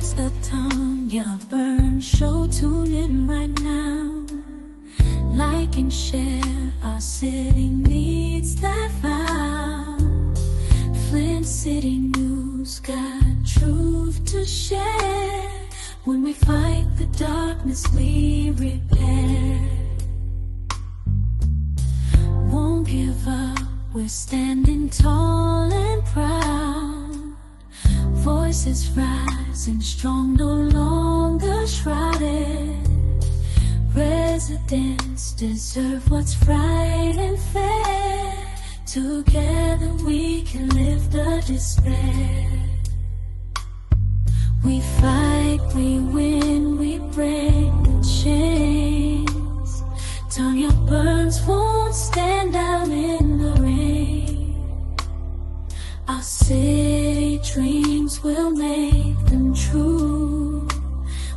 It's the Tonya Burns Show. Tune in right now. Like and share. Our city needs that vow. Flint City News got truth to share. When we fight the darkness, we repair. Won't give up. We're standing tall and proud. Voices rising strong, no longer shrouded. Residents deserve what's right and fair. Together we can lift the despair. We fight, we win, we break the chains. Tonya Burns won't stand down in the rain. Our city dreams will make them true.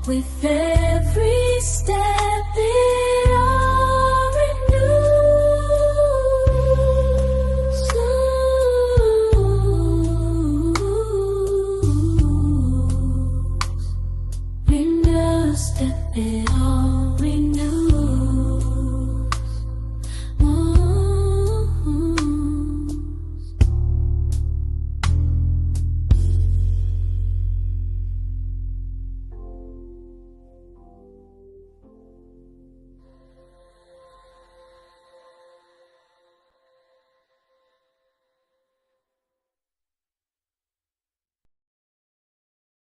With every step it all renews. Renew, step it all renews.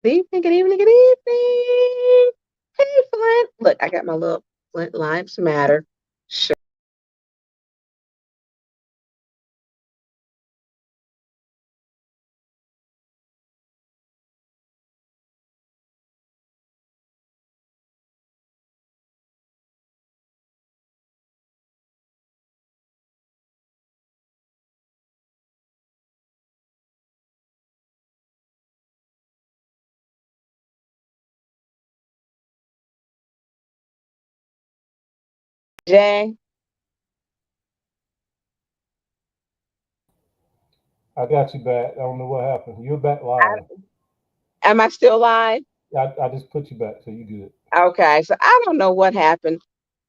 Good evening, good evening, good evening. Hey, Flint. Look, I got my little Flint Lives Matter shirt. Jay, I got you back. I don't know what happened. You're back live. I, am I still live? I just put you back, so you good. Okay, so I don't know what happened.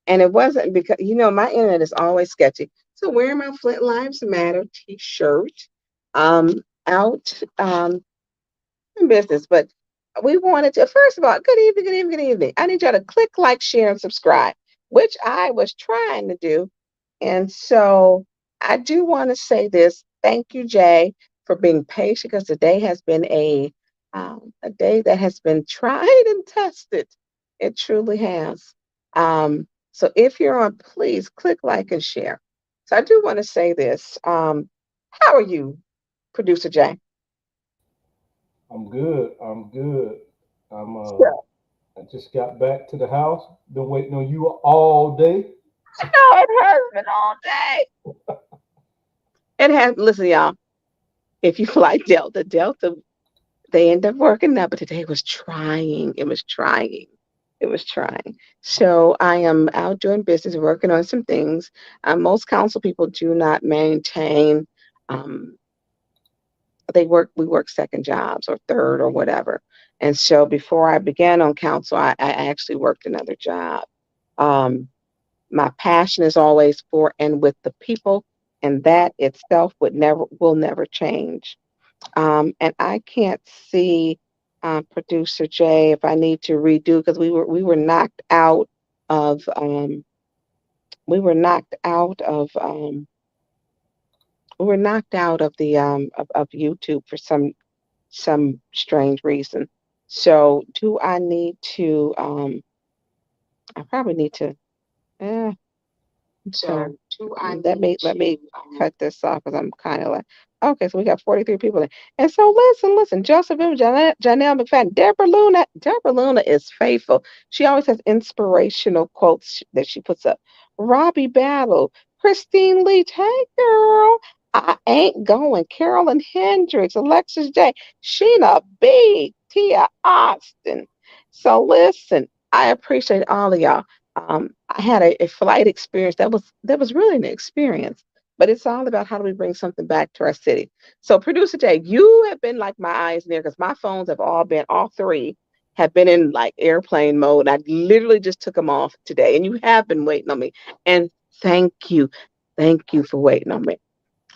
And it wasn't because, my internet is always sketchy. So wearing my Flint Lives Matter t-shirt out in business. But we wanted to, first of all, good evening, good evening, good evening. I need y'all to click like, share, and subscribe, which I was trying to do. And so I do want to say this. Thank you, Jay, for being patient because today has been a day that has been tried and tested. It truly has. So if you're on, please click like and share. So I do want to say this. How are you, producer Jay? I'm good. I'm good. I'm So, I just got back to the house. Been waiting on you all day. I know it has been all day. It has. Listen, y'all. If you fly Delta, they end up working out. But today was trying. It was trying. It was trying. So I am out doing business, working on some things. Most council people do not maintain. Um, we work second jobs or third or whatever. And so before I began on council, I actually worked another job. Um, my passion is always for and with the people, and that itself will never change. And I can't see producer Jay if I need to redo because we were knocked out of we were knocked out of we were knocked out of the of YouTube for some strange reason. So do I need to I probably need to eh, so let me cut this off because I'm kind of like, okay, so we got 43 people in. And so listen, Joseph M. Janelle McFadden, Deborah Luna is faithful. She always has inspirational quotes that she puts up. Robbie Battle, Christine Leach, hey girl, I ain't going. Carolyn Hendricks, Alexis J, Sheena B, Tia Austin. So listen, I appreciate all of y'all. I had a flight experience that was really an experience, but it's all about how do we bring something back to our city. So, producer Jay, you have been like my eyes and ears because my phones have all three have been in like airplane mode. I literally just took them off today, and you have been waiting on me. And thank you for waiting on me.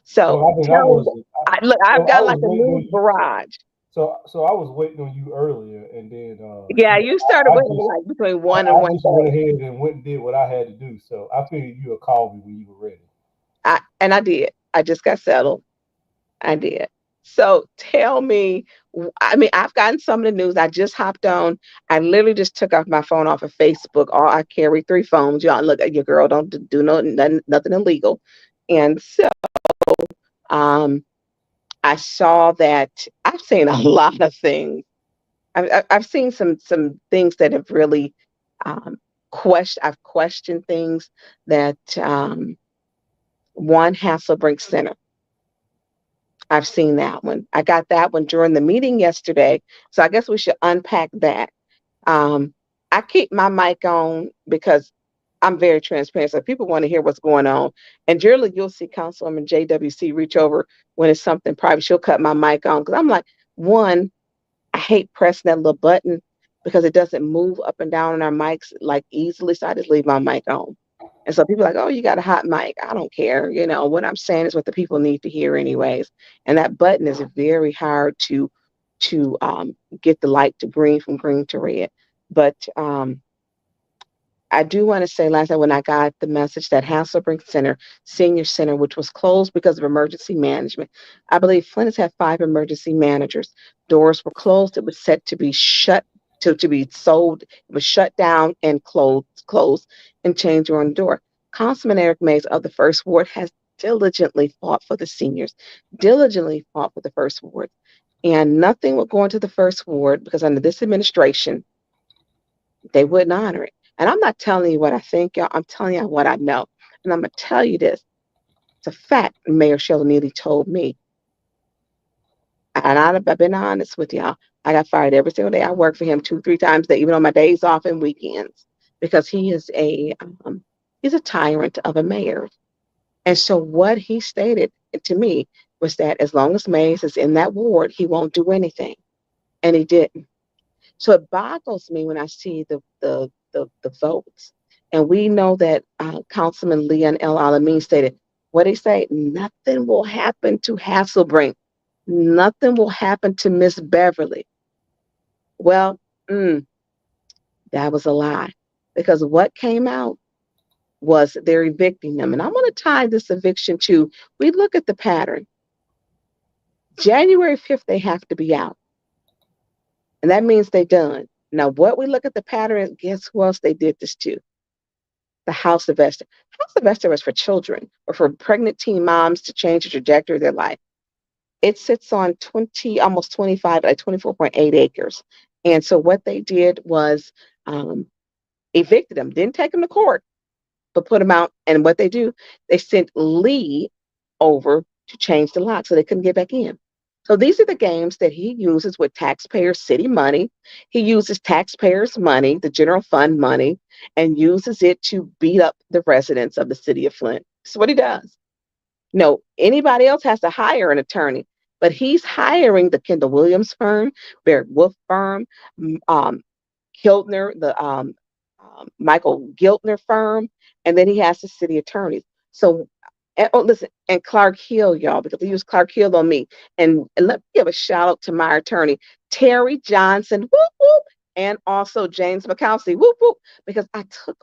So Well, I mean, I tell me, was, look, I've so I got was like a waiting new on you. barrage. So I was waiting on you earlier, and then Yeah, you started I waiting just like between I, 1 and 1:30. went ahead and went and did what I had to do. So I figured you would call me when you were ready. And I did. I just got settled. I did. So tell me, I mean, I've gotten some of the news. I just hopped on. I literally just took off my phone off of Facebook. All I carry three phones. Y'all look at your girl. Don't do no nothing illegal. And so um, I saw that I've seen a lot of things. I've seen some things that have really I've questioned things that one Hasselbrink Center. I've seen that one. I got that one during the meeting yesterday. So I guess we should unpack that. Um, I keep my mic on because I'm very transparent. So if people want to hear what's going on. And generally, you'll see Councilwoman JWC reach over when it's something private. She'll cut my mic on because I'm like, one, I hate pressing that little button because it doesn't move up and down on our mics like easily. So I just leave my mic on. And so people are like, oh, you got a hot mic. I don't care. You know, what I'm saying is what the people need to hear anyways. And that button is very hard to get the light to green from green to red. But I do want to say last night when I got the message that Hasselbring Center, Senior Center, which was closed because of emergency management. I believe Flint has had 5 emergency managers. Doors were closed. It was set to be shut to be sold. It was shut down and closed and changed on the door. Councilman Eric Mays of the First Ward has diligently fought for the seniors, diligently fought for the First Ward. And nothing would go into the First Ward because under this administration, they wouldn't honor it. And I'm not telling you what I think, y'all. I'm telling you what I know. And I'm going to tell you this. It's a fact. Mayor Sheldon Neely told me, and I've been honest with y'all. I got fired every single day. I work for him 2, 3 times a day, even on my days off and weekends, because he's a tyrant of a mayor. And so what he stated to me was that as long as Mays is in that ward, he won't do anything. And he didn't. So it boggles me when I see the votes. And we know that Councilman Leon L. Alameen stated, what he say? Nothing will happen to Hasselbring. Nothing will happen to Miss Beverly. Well, that was a lie. Because what came out was they're evicting them. And I want to tie this eviction to, we look at the pattern. January 5th, they have to be out. And that means they done. Now, what we look at the pattern is, guess who else they did this to? The House of Esther. House of Esther was for children or for pregnant teen moms to change the trajectory of their life. It sits on 20, almost 25, like 24.8 acres. And so what they did was evicted them, didn't take them to court, but put them out. And what they do, they sent Lee over to change the lock so they couldn't get back in. So these are the games that he uses with taxpayer city money. He uses taxpayers' money, the general fund money, and uses it to beat up the residents of the city of Flint. That's what he does. No, anybody else has to hire an attorney, but he's hiring the Kendall Williams firm, Barrett Wolf firm, um, Kiltner, the Michael Giltner firm, and then he has the city attorneys. So, listen, and Clark Hill, y'all, because he used Clark Hill on me. And let me give a shout out to my attorney, Terry Johnson, whoop, whoop, and also James McCousey, whoop, whoop, because I took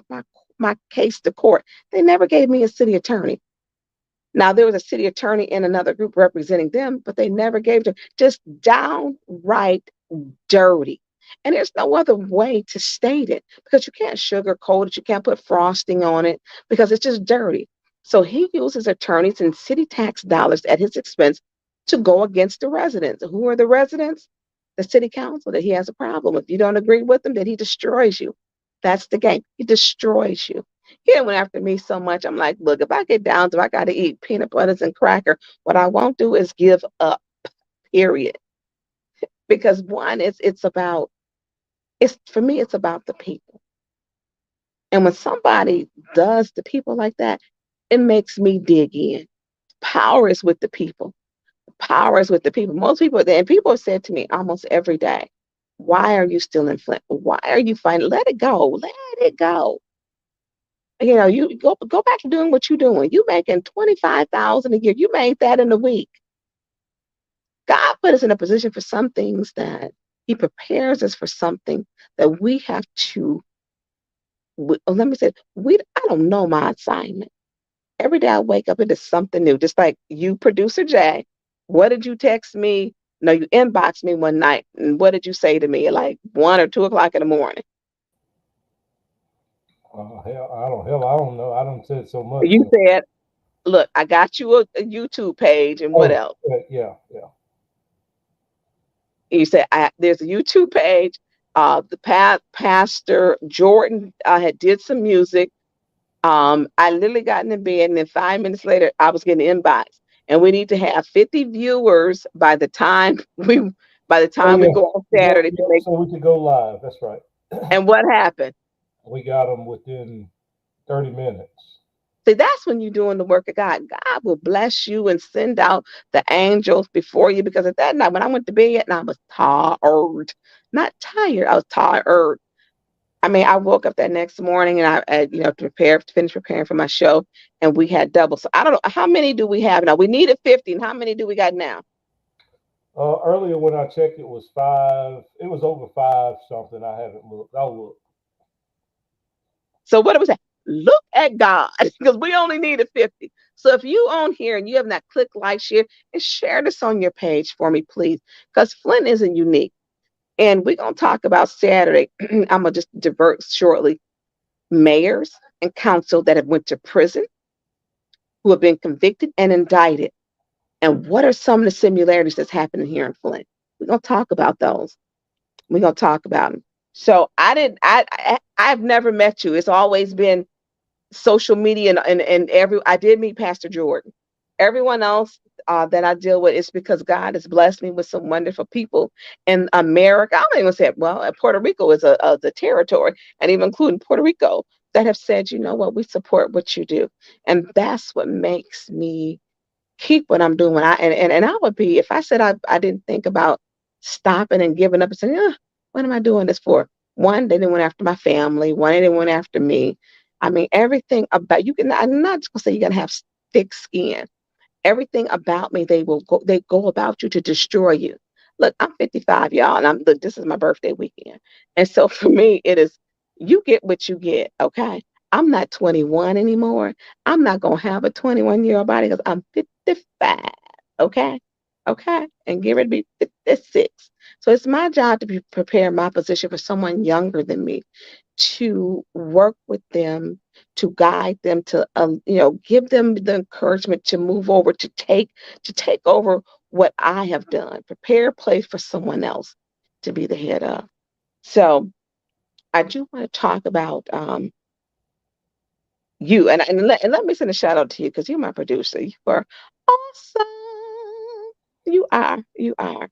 my case to court. They never gave me a city attorney. Now, there was a city attorney in another group representing them, but they never gave them just downright dirty. And there's no other way to state it because you can't sugarcoat it. You can't put frosting on it because it's just dirty. So he uses attorneys and city tax dollars at his expense to go against the residents. Who are the residents? The city council that he has a problem with. If you don't agree with him, then he destroys you. That's the game. He destroys you. He went after me so much. I'm like, look, if I get down to I got to eat peanut butters and cracker, what I won't do is give up, period. Because one, it's about it's for me, it's about the people. And when somebody does the people like that, it makes me dig in. Power is with the people. Power is with the people. Most people, and people have said to me almost every day, Why are you still in Flint? Why are you finding? Let it go. Let it go. You go back to doing what you're doing. You making 25,000 a year. You made that in a week. God put us in a position for some things that He prepares us for something that we have to. Let me say, I don't know my assignment. Every day I wake up, it is something new. Just like you, producer Jay. What did you text me? No, you inboxed me one night, and what did you say to me at like 1 or 2 o'clock in the morning? I don't know. I don't say so much. You said, "Look, I got you a YouTube page, and what Oh, else?" yeah. You said, "There's a YouTube page. The pastor Jordan had did some music. I literally got in the bed, and then 5 minutes later, I was getting inbox, and we need to have 50 viewers by the Oh, time we yeah. go on Yep, Saturday to yep. make." So we could go live. That's right. And what happened? We got them within 30 minutes. See, that's when you're doing the work of God. God will bless you and send out the angels before you. Because at that night, when I went to bed, and I was tired, not tired, I was tired. I mean, I woke up that next morning and to finish preparing for my show, and we had double. So I don't know how many do we have now. We needed 50, and how many do we got now? Earlier when I checked, it was five. It was over five something. I haven't looked. I'll look. So what was that? Look at God, because we only needed 50. So if you on here and you have not clicked like, share, and share this on your page for me, please, because Flint isn't unique. And we're gonna talk about Saturday. I'm gonna just divert shortly. Mayors and council that have went to prison, who have been convicted and indicted. And what are some of the similarities that's happening here in Flint? We're gonna talk about those. We're gonna talk about them. So I didn't. I've never met you. It's always been social media, and I did meet Pastor Jordan. Everyone else that I deal with is because God has blessed me with some wonderful people in America. I don't even say, well, Puerto Rico is the territory, and even including Puerto Rico, that have said, you know what, we support what you do, and that's what makes me keep what I'm doing. And I would be, if I said I didn't think about stopping and giving up and saying, what am I doing this for? One, they didn't went after my family. One, they didn't went after me. I mean, everything about you can. I'm not just gonna say you're gonna have thick skin. Everything about me, they go about you to destroy you. Look, I'm 55, y'all, and look, this is my birthday weekend. And so for me, it is you get what you get, okay? I'm not 21 anymore. I'm not gonna have a 21-year-old body because I'm 55. Okay. Okay. And get ready to be 56. So it's my job to prepare my position for someone younger than me, to work with them, to guide them, to give them the encouragement to move over, to take over what I have done, prepare a place for someone else to be the head of. So I do want to talk about you, and let me send a shout out to you because you're my producer. You are awesome. You are,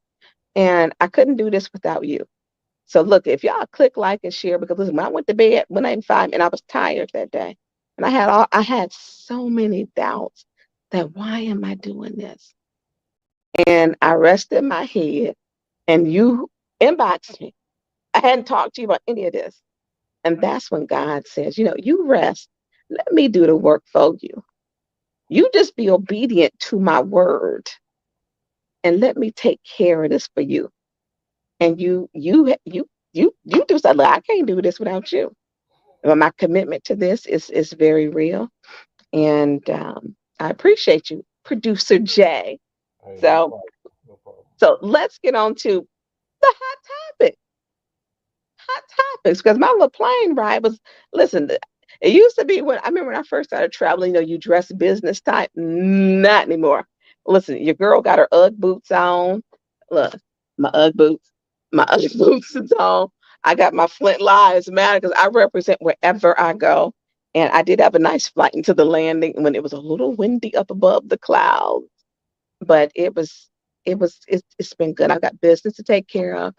and I couldn't do this without you. So look, if y'all click like and share, because listen, when I went to bed when I 5 and I was tired that day, and I had so many doubts that why am I doing this? And I rested my head, and you inboxed me. I hadn't talked to you about any of this, and that's when God says, you rest. Let me do the work for you. You just be obedient to my word, and let me take care of this for you. And you do something. I can't do this without you. But my commitment to this is very real, and I appreciate you, producer Jay. Hey, no So problem. No problem. so let's get on to the hot topic. Hot topics, because my little plane ride was. Listen, it used to be when I remember when I first started traveling. You dress business type. Not anymore. Listen, your girl got her UGG boots on. Look, my UGG boots. My UGG boots is on. I got my Flint Lives Matter because I represent wherever I go. And I did have a nice flight into the landing when it was a little windy up above the clouds, but it's been good. I've got business to take care of,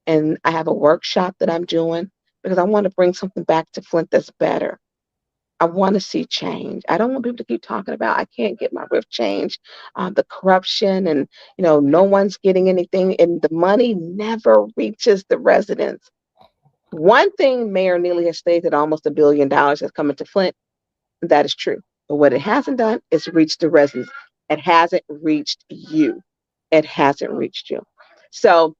and I have a workshop that I'm doing because I want to bring something back to Flint that's better. I want to see change. I don't want people to keep talking about I can't get my roof changed, the corruption, and no one's getting anything, and the money never reaches the residents. One thing Mayor Neely has stated that almost $1 billion has come into Flint. That is true. But what it hasn't done is reach the residents. It hasn't reached you. It hasn't reached you. So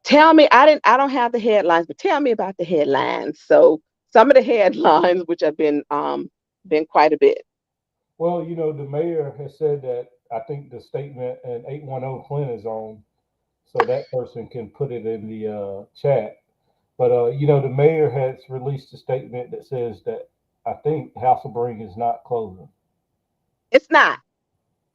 tell me, I don't have the headlines, but tell me about the headlines. So some of the headlines, which have been quite a bit. Well, the mayor has said that I think the statement and 810 Flint is on, so that person can put it in the chat. But the mayor has released a statement that says that I think Hasselbring is not closing. It's not.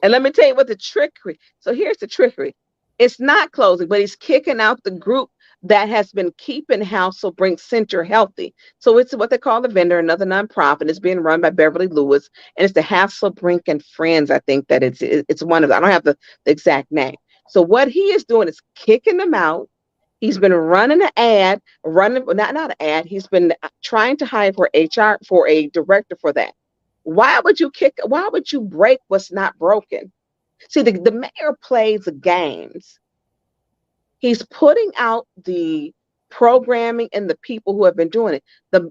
And let me tell you what the trickery. So here's the trickery. It's not closing, but he's kicking out the group that has been keeping Hasselbring Center healthy. So it's what they call the vendor, another nonprofit. It's being run by Beverly Lewis, and it's the Hasselbrink and Friends. I think that it's one of them. I don't have the exact name. So what he is doing is kicking them out. He's been running an ad, running not an ad. He's been trying to hire for HR for a director for that. Why would you break what's not broken? See, the mayor plays games. He's putting out the programming and the people who have been doing it. The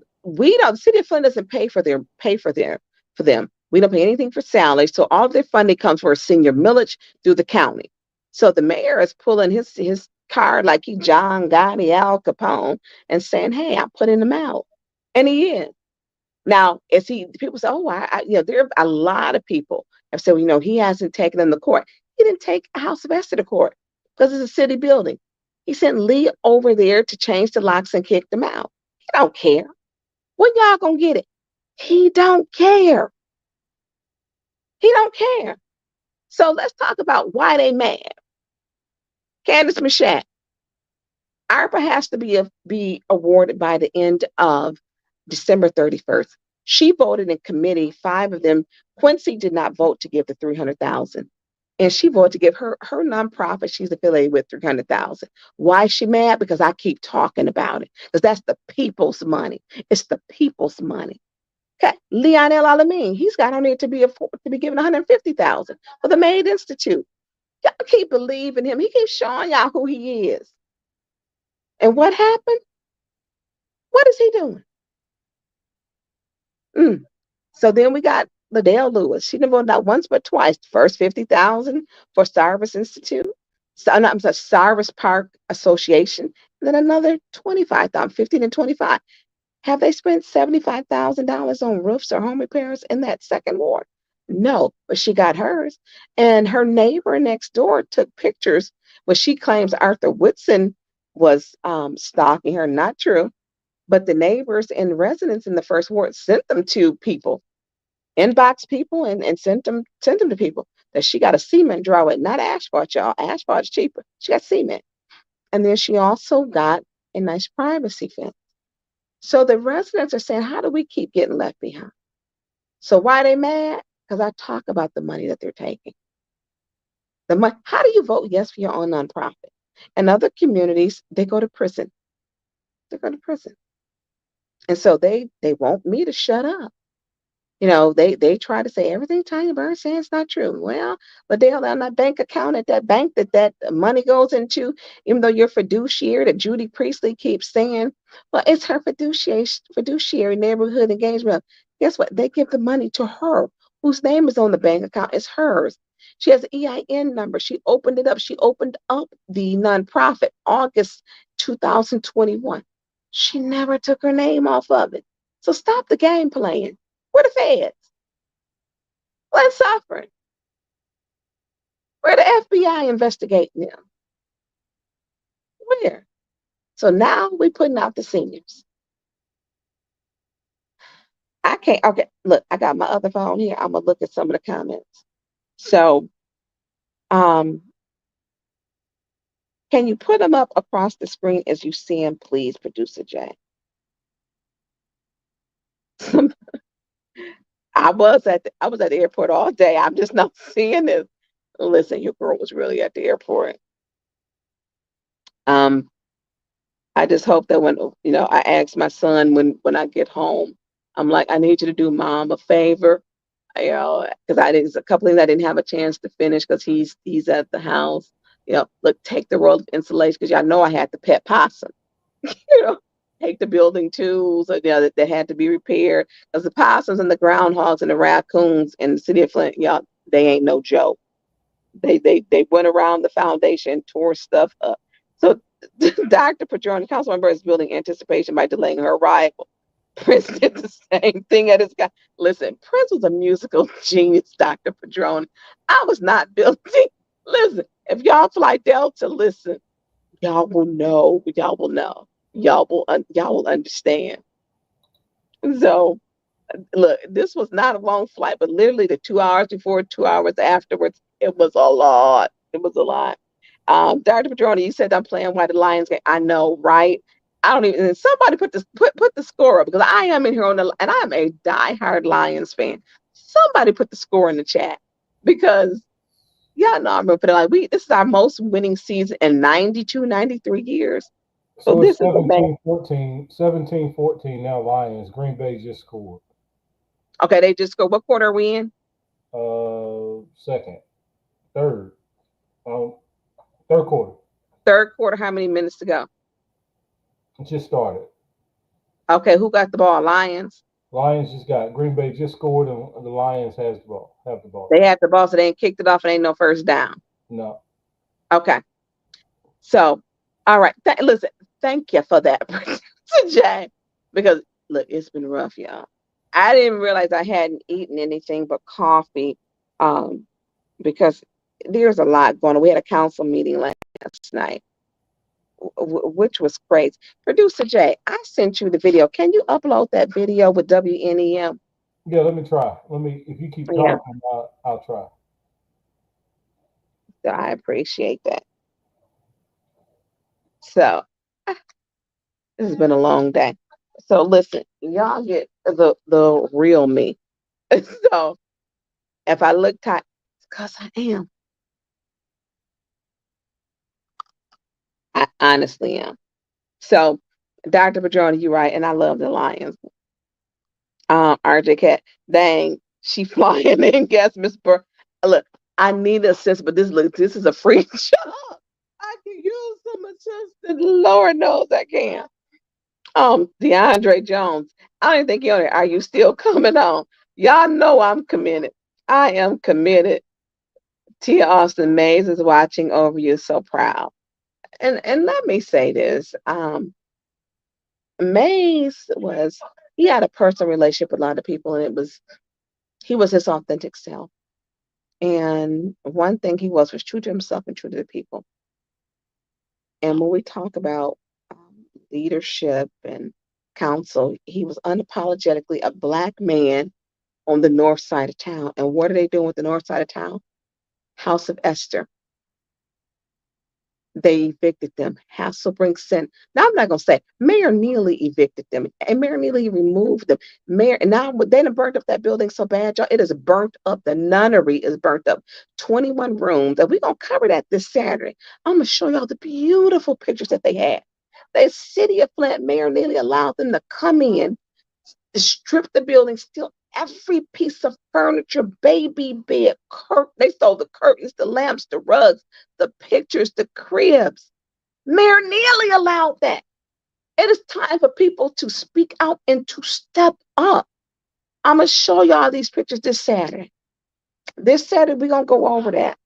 city of Flint doesn't for them. We don't pay anything for salaries, so all of their funding comes for a senior millage through the county. So the mayor is pulling his card like he John Gotti, Al Capone, and saying, "Hey, I'm putting them out," and he is. Now, people say, oh, there are a lot of people have said, he hasn't taken them to court. He didn't take a House of Esther to court because it's a city building. He sent Lee over there to change the locks and kick them out. He don't care. When y'all gonna get it? He don't care. He don't care. So let's talk about why they mad. Candace Mashat, ARPA has to be awarded by the end of December 31st. She voted in committee, 5 of them. Quincy did not vote to give the 300,000. And she voted to give her nonprofit she's affiliated with 300,000. Why is she mad? Because I keep talking about it. Because that's the people's money. It's the people's money. Okay. Leon El Alamin, he's got on there to be given 150,000 for the Maid Institute. Y'all keep believing him. He keeps showing y'all who he is. And what happened? What is he doing? So then we got Liddell Lewis. She didn't vote not once but twice. First 50,000 for Cyrus Institute. So, no, I'm sorry, Cyrus Park Association. And then another 25,000, 15 and 25. Have they spent $75,000 on roofs or home repairs in that second ward? No, but she got hers. And her neighbor next door took pictures where she claims Arthur Whitson was stalking her. Not true. But the neighbors and residents in the first ward sent them to people, inbox people, and sent them to people that she got a cement draw it, not asphalt, y'all. Asphalt's cheaper. She got cement. And then she also got a nice privacy fence. So the residents are saying, how do we keep getting left behind? So why are they mad? Because I talk about the money that they're taking. The money. How do you vote yes for your own nonprofit? In other communities, they go to prison. They go to prison. And so they want me to shut up. They try to say everything Tonya Burns says is not true. Well, Liddell, on that bank account at that bank that money goes into, even though you're fiduciary, that Judy Priestley keeps saying, well, it's her fiduciary neighborhood engagement. Guess what? They give the money to her, whose name is on the bank account. It's hers. She has an EIN number. She opened it up. She opened up the nonprofit August 2021. She never took her name off of it. So stop the game playing. Where the feds? Where's suffering? Where the FBI investigating them? Where? So now we're putting out the seniors. I can't. Okay, look, I got my other phone here. I'm gonna look at some of the comments. So, can you put them up across the screen as you see them, please, Producer Jay? I was at the airport all day. I'm just not seeing this. Listen, your girl was really at the airport. I just hope that when I ask my son when I get home, I'm like, I need you to do mom a favor, because I there's a couple things I didn't have a chance to finish because he's at the house. Look, take the roll of insulation because y'all know I had the pet possum. you know, Take the building tools, that had to be repaired. Because the possums and the groundhogs and the raccoons in the city of Flint, y'all, they ain't no joke. They went around the foundation, tore stuff up. So Dr. Padron, Councilman Burns, building anticipation by delaying her arrival. Prince did the same thing at his guy. Listen, Prince was a musical genius, Dr. Padron. I was not building. Listen, if y'all fly Delta, listen, y'all will know. Y'all will know. Y'all will understand. So look, this was not a long flight, but literally the 2 hours before, 2 hours afterwards, it was a lot. It was a lot. Dr. Padroni, you said I'm playing Why the Lions game. I know, right? I don't even. And somebody put the score up because I am in here and I'm a diehard Lions fan. Somebody put the score in the chat because yeah, no, I'm gonna put it like this is our most winning season in 92, 93 years. So So it's this is amazing. 17-14 now Lions. Green Bay just scored. Okay, they just go. What quarter are we in? Second, third, third quarter. Third quarter. How many minutes to go? It just started. Okay, who got the ball? Lions. Lions just got Green Bay just scored, and the Lions have the ball. They had the ball, so they ain't kicked it off, and ain't no first down. No. Okay. So, all right. Listen, thank you for that, Jay. Because look, it's been rough, y'all. I didn't realize I hadn't eaten anything but coffee, because there's a lot going on. We had a council meeting last night, which was crazy. Producer Jay, I sent you the video. Can you upload that video with WNEM? Yeah, let me try. If you keep talking, I'll try. So I appreciate that. So this has been a long day. So listen, y'all get the real me. So if I look tight, it's because I am. I honestly am. So Dr. Padroni, you're right, and I love the Lions. RJ Cat, dang, she flying in. Guess Miss Burr. Look, I need assistance, but this is a free job. I can use some assistance. Lord knows I can. DeAndre Jones. I don't even think you on there. Are you still coming on? Y'all know I'm committed. I am committed. Tia Austin Mays is watching over you, so proud. And let me say this. Mays he had a personal relationship with a lot of people, and he was his authentic self. And one thing he was true to himself and true to the people. And when we talk about leadership and counsel, he was unapologetically a Black man on the north side of town. And what are they doing with the north side of town? House of Esther. They evicted them. Hasselbring sent. Now I'm not gonna say Mayor Neely evicted them, and Mayor Neely removed them. And now they done burnt up that building so bad, y'all. It is burnt up. The nunnery is burnt up. 21 rooms, and we're gonna cover that this Saturday. I'm gonna show y'all the beautiful pictures that they had. The City of Flint, Mayor Neely allowed them to come in, strip the building, steal every piece of furniture, baby bed, they stole the curtains, the lamps, the rugs, the pictures, the cribs. Mayor Neely allowed that. It is time for people to speak out and to step up. I'm going to show y'all these pictures this Saturday. This Saturday, we're going to go over that.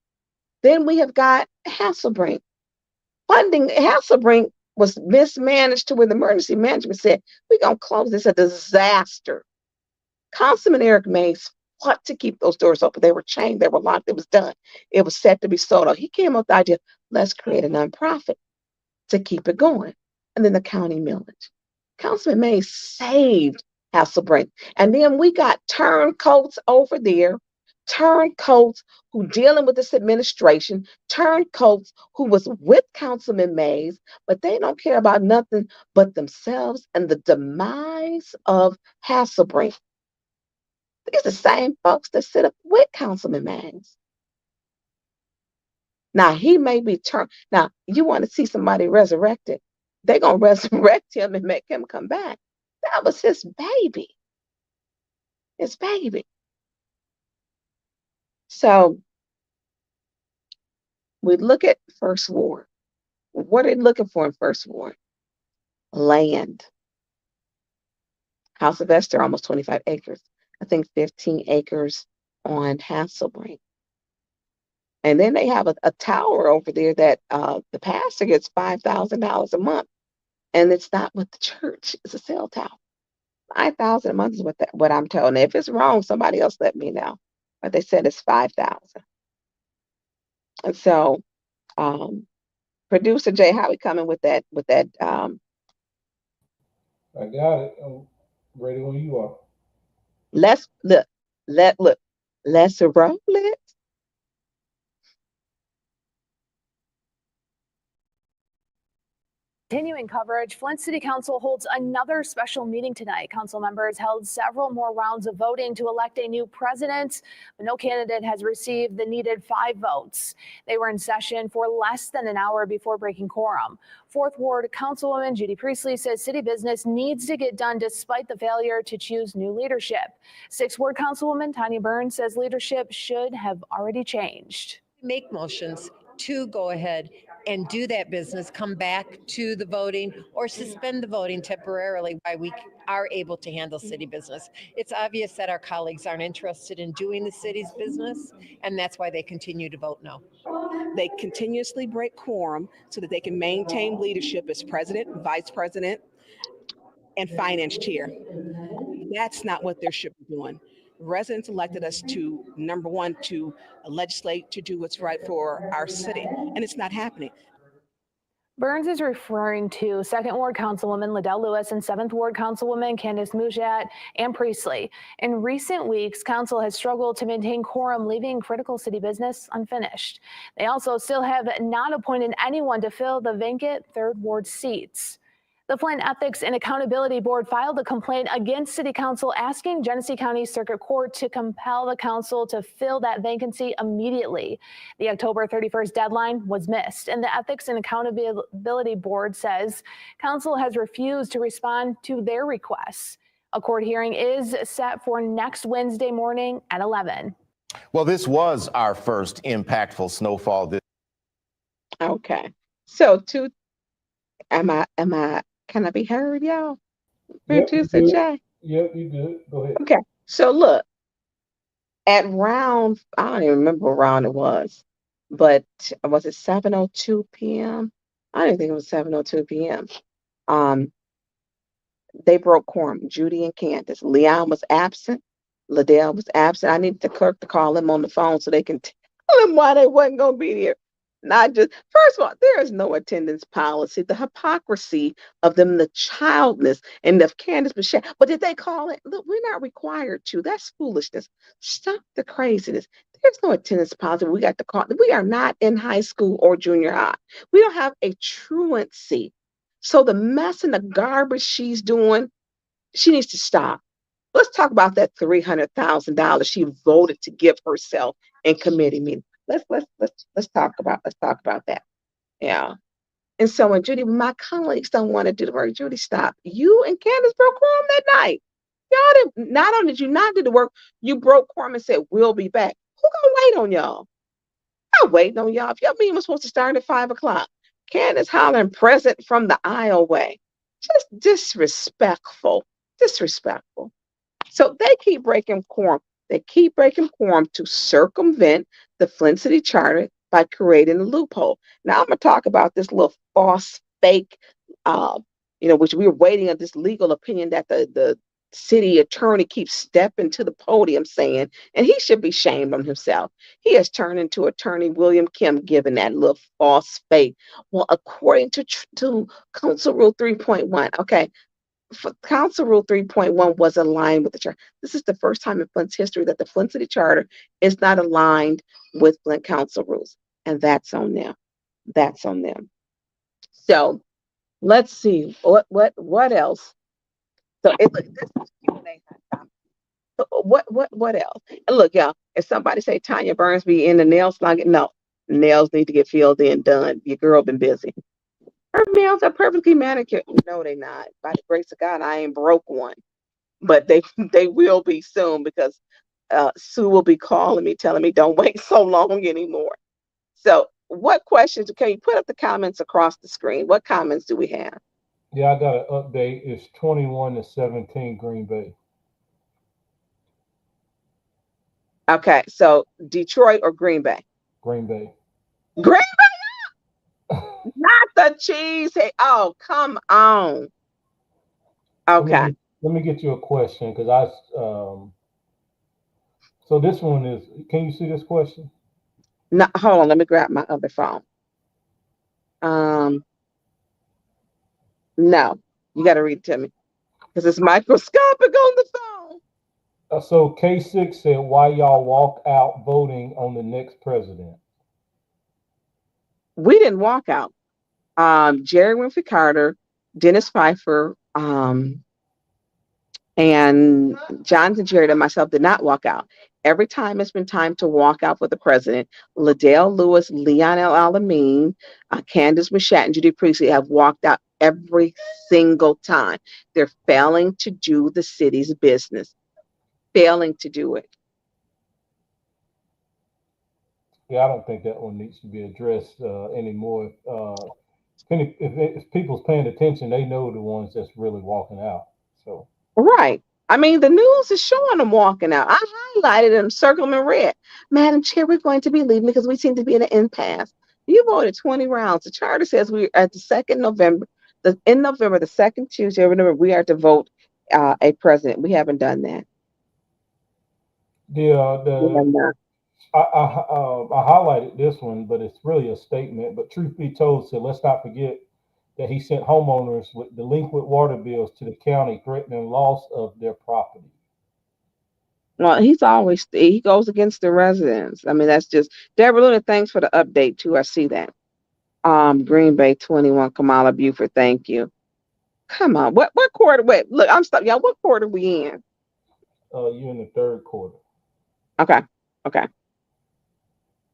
Then we have got Hasselbring. Funding Hasselbring was mismanaged to where the emergency management said, we're going to close this, a disaster. Councilman Eric Mays fought to keep those doors open. They were chained, they were locked, it was done. It was set to be sold out. He came up with the idea, let's create a nonprofit to keep it going. And then the county millage. Councilman Mays saved Hasselbring. And then we got turncoats over there, turncoats who dealing with this administration, turncoats who was with Councilman Mays, but they don't care about nothing but themselves and the demise of Hasselbring. These are the same folks that sit up with Councilman Mays. Now, he may be turned. Now, you want to see somebody resurrected. They're going to resurrect him and make him come back. That was his baby. It's baby. So we look at First Ward. What are they looking for in First Ward? Land. House of Esther, almost 25 acres. I think 15 acres on Hasselbring. And then they have a tower over there that the pastor gets $5,000 a month. And it's not with the church, it's a cell tower. 5,000 a month is what I'm told. And if it's wrong, somebody else let me know. But they said it's 5,000. And so producer Jay, how we coming with that I got it. I'm ready when you are. let's look, let's roll it. Continuing coverage, Flint City Council holds another special meeting tonight. Council members held several more rounds of voting to elect a new president, but no candidate has received the needed 5 votes. They were in session for less than an hour before breaking quorum. 4th Ward Councilwoman Judy Priestley says city business needs to get done despite the failure to choose new leadership. 6th Ward Councilwoman Tonya Burns says leadership should have already changed. Make motions to go ahead and do that business, come back to the voting or suspend the voting temporarily while we are able to handle city business. It's obvious that our colleagues aren't interested in doing the city's business, and that's why they continue to vote no. They continuously break quorum so that they can maintain leadership as president, vice president, and finance chair. That's not what they should be doing. Residents elected us to, number one, to legislate to do what's right for our city, and it's not happening. Burns is referring to 2nd Ward Councilwoman Liddell Lewis and 7th Ward Councilwoman Candace Mujat and Priestley. In recent weeks, council has struggled to maintain quorum, leaving critical city business unfinished. They also still have not appointed anyone to fill the vacant 3rd Ward seats. The Flint Ethics and Accountability Board filed a complaint against City Council asking Genesee County Circuit Court to compel the council to fill that vacancy immediately. The October 31st deadline was missed, and the Ethics and Accountability Board says council has refused to respond to their requests. A court hearing is set for next Wednesday morning at 11. Well, this was our first impactful snowfall. Okay. So can I be heard, y'all? Producer Jay. Yep, you good. Go ahead. Okay. So look, at round, I don't even remember what round it was, but was it 7:02 p.m.? I didn't think it was 7:02 p.m. They broke quorum. Judy and Candace. Leon was absent. Liddell was absent. I need the clerk to call them on the phone so they can tell them why they wasn't gonna be there. Not just, first of all, there is no attendance policy. The hypocrisy of them, the childness, and the Candace Michelle. But did they call it? Look, we're not required to. That's foolishness. Stop the craziness. There's no attendance policy. We got to call. We are not in high school or junior high. We don't have a truancy. So the mess and the garbage she's doing, she needs to stop. Let's talk about that $300,000 she voted to give herself in committee meeting. Let's talk about that. Yeah. And so when my colleagues don't want to do the work, Judy, stop. You and Candace broke quorum that night. Y'all did not only did you not do the work, you broke quorum and said we'll be back. Who gonna wait on y'all? I'm waiting on y'all. If your meeting was supposed to start at 5:00, Candace hollering present from the aisleway. Just disrespectful. Disrespectful. So they keep breaking quorum. They keep breaking quorum to circumvent the Flint City Charter by creating a loophole. Now I'm going to talk about this little false, fake, which we're waiting on this legal opinion that the city attorney keeps stepping to the podium saying, and he should be shamed on himself. He has turned into attorney William Kim giving that little false, fake. Well, according to Council Rule 3.1, okay, Council Rule 3.1 was aligned with the charter. This is the first time in Flint's history that the Flint City Charter is not aligned with Flint Council rules, and that's on them. That's on them. So let's see what else. So this is Q&A time. What else? And look, y'all, if somebody say Tonya Burns be in the nail salon, no, nails need to get filled in, done. Your girl been busy. Her nails are perfectly manicured. No, they not. By the grace of God, I ain't broke one. but they will be soon because Sue will be calling me, telling me don't wait so long anymore. So, what questions can you put up the comments across the screen? What comments do we have? Yeah, I got an update. It's 21-17 Green Bay. Okay, so Detroit or Green Bay? Green Bay. Green Bay, not the cheese. Hey, oh, come on. Okay. Let me get you a question because so this one is, can you see this question? No, hold on. Let me grab my other phone. No, you got to read it to me because it's microscopic on the phone. So K6 said, why y'all walk out voting on the next president? We didn't walk out. Jerry Winfrey Carter, Dennis Pfeiffer, and Jonathan Jarrett and myself did not walk out. Every time it's been time to walk out for the president, Liddell Lewis, Leon L. Alameen, Candace Machat, and Judy Priestley have walked out every single time. They're failing to do the city's business, failing to do it. Yeah, I don't think that one needs to be addressed anymore. If people's paying attention, they know the ones that's really walking out. So Right. I mean, the news is showing them walking out. I highlighted them, circle them in red. Madam Chair, we're going to be leaving because we seem to be in an impasse. You voted 20 rounds. The charter says we are at the second November, in November, the second Tuesday of November, we are to vote a president. We haven't done that. I highlighted this one, but it's really a statement. But truth be told, so let's not forget that he sent homeowners with delinquent water bills to the county, threatening loss of their property. Well, he goes against the residents. I mean, that's just Deborah Luna. Thanks for the update too. I see that. Green Bay 21, Kamala Buford. Thank you. Come on, what quarter? Wait, look, I'm stuck, y'all. What quarter we in? You're in the third quarter. Okay.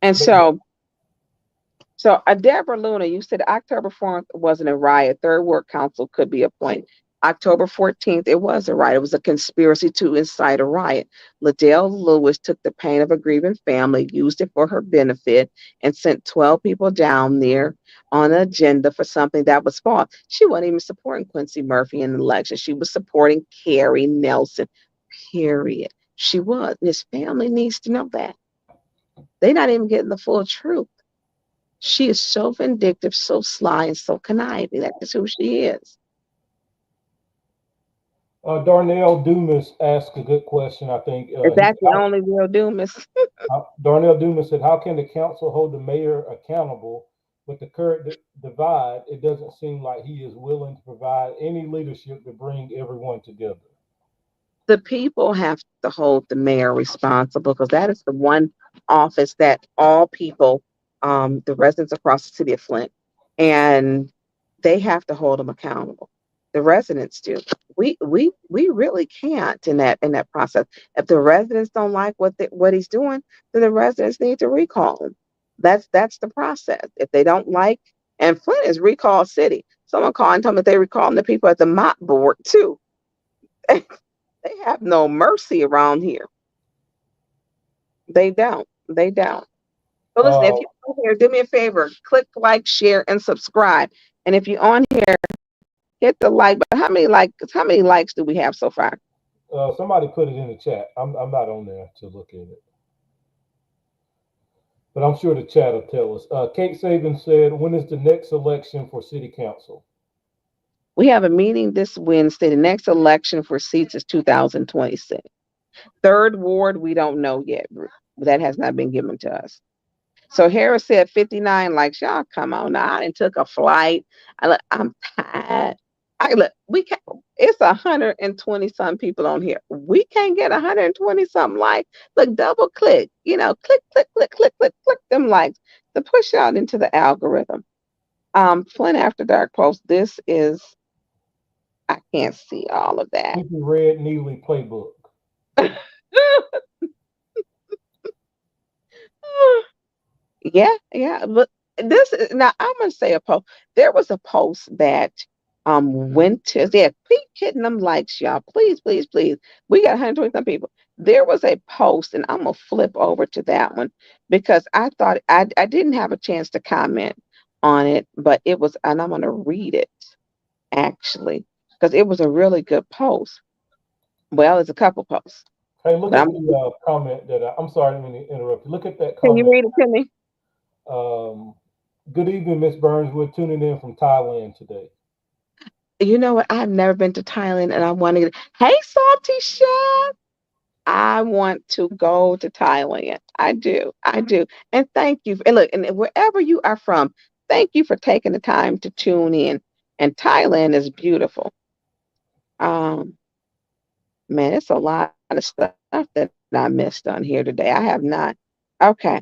And so Deborah Luna, you said October 4th wasn't a riot. Third Ward Council could be appointed. October 14th, it was a riot. It was a conspiracy to incite a riot. Liddell Lewis took the pain of a grieving family, used it for her benefit, and sent 12 people down there on an agenda for something that was false. She wasn't even supporting Quincy Murphy in the election. She was supporting Carrie Nelson, period. She was. And his family needs to know that. They're not even getting the full truth. She is so vindictive, so sly, and so conniving. That's who she is. Darnell Dumas asked a good question, I think. Is that the only real Dumas? Darnell Dumas said, how can the council hold the mayor accountable with the current divide? It doesn't seem like he is willing to provide any leadership to bring everyone together. The people have to hold the mayor responsible because that is the one office that all people, the residents across the city of Flint, and they have to hold him accountable. The residents do. We really can't in that process. If the residents don't like what he's doing, then the residents need to recall him. That's the process. If they don't like, and Flint is recall city. Someone called and told me that they recalling the people at the mop board too. They have no mercy around here. They don't. So listen, if you're on here, do me a favor, click like, share, and subscribe. And if you're on here, hit the like. But how many likes do we have so far? Somebody put it in the chat. I'm not on there to look at it, but I'm sure the chat will tell us. Kate Saban said, when is the next election for city council? We have a meeting this Wednesday. The next election for seats is 2026. Third Ward, we don't know yet. That has not been given to us. So Harris said 59 likes. Y'all come on now. I done took a flight. I'm tired. We can't, it's 120 some people on here. We can't get 120 something likes. Look, double click, click them likes to push out into the algorithm. Flint After Dark post. This is, I can't see all of that. Keep the red Neely playbook. Yeah. But this is now. I'm gonna say a post. There was a post that went to hitting them likes, y'all. Please, please, please. We got 120 some people. There was a post, and I'm gonna flip over to that one because I thought I didn't have a chance to comment on it, but it was, and I'm gonna read it actually because it was a really good post. Well, it's a couple posts, Hey, look but at the comment that I'm sorry, I didn't mean to interrupt you. Look at that can you comment. read it to me? Um, Good evening, Miss Burns. We're tuning in from Thailand today. You know what? I've never been to Thailand, and I want to get. Hey, Salty Chef! I want to go to Thailand. I do. I do. And thank you. And look, and wherever you are from, thank you for taking the time to tune in. And Thailand is beautiful. Um, Man, it's a lot of stuff that I missed on here today. I have not. Okay.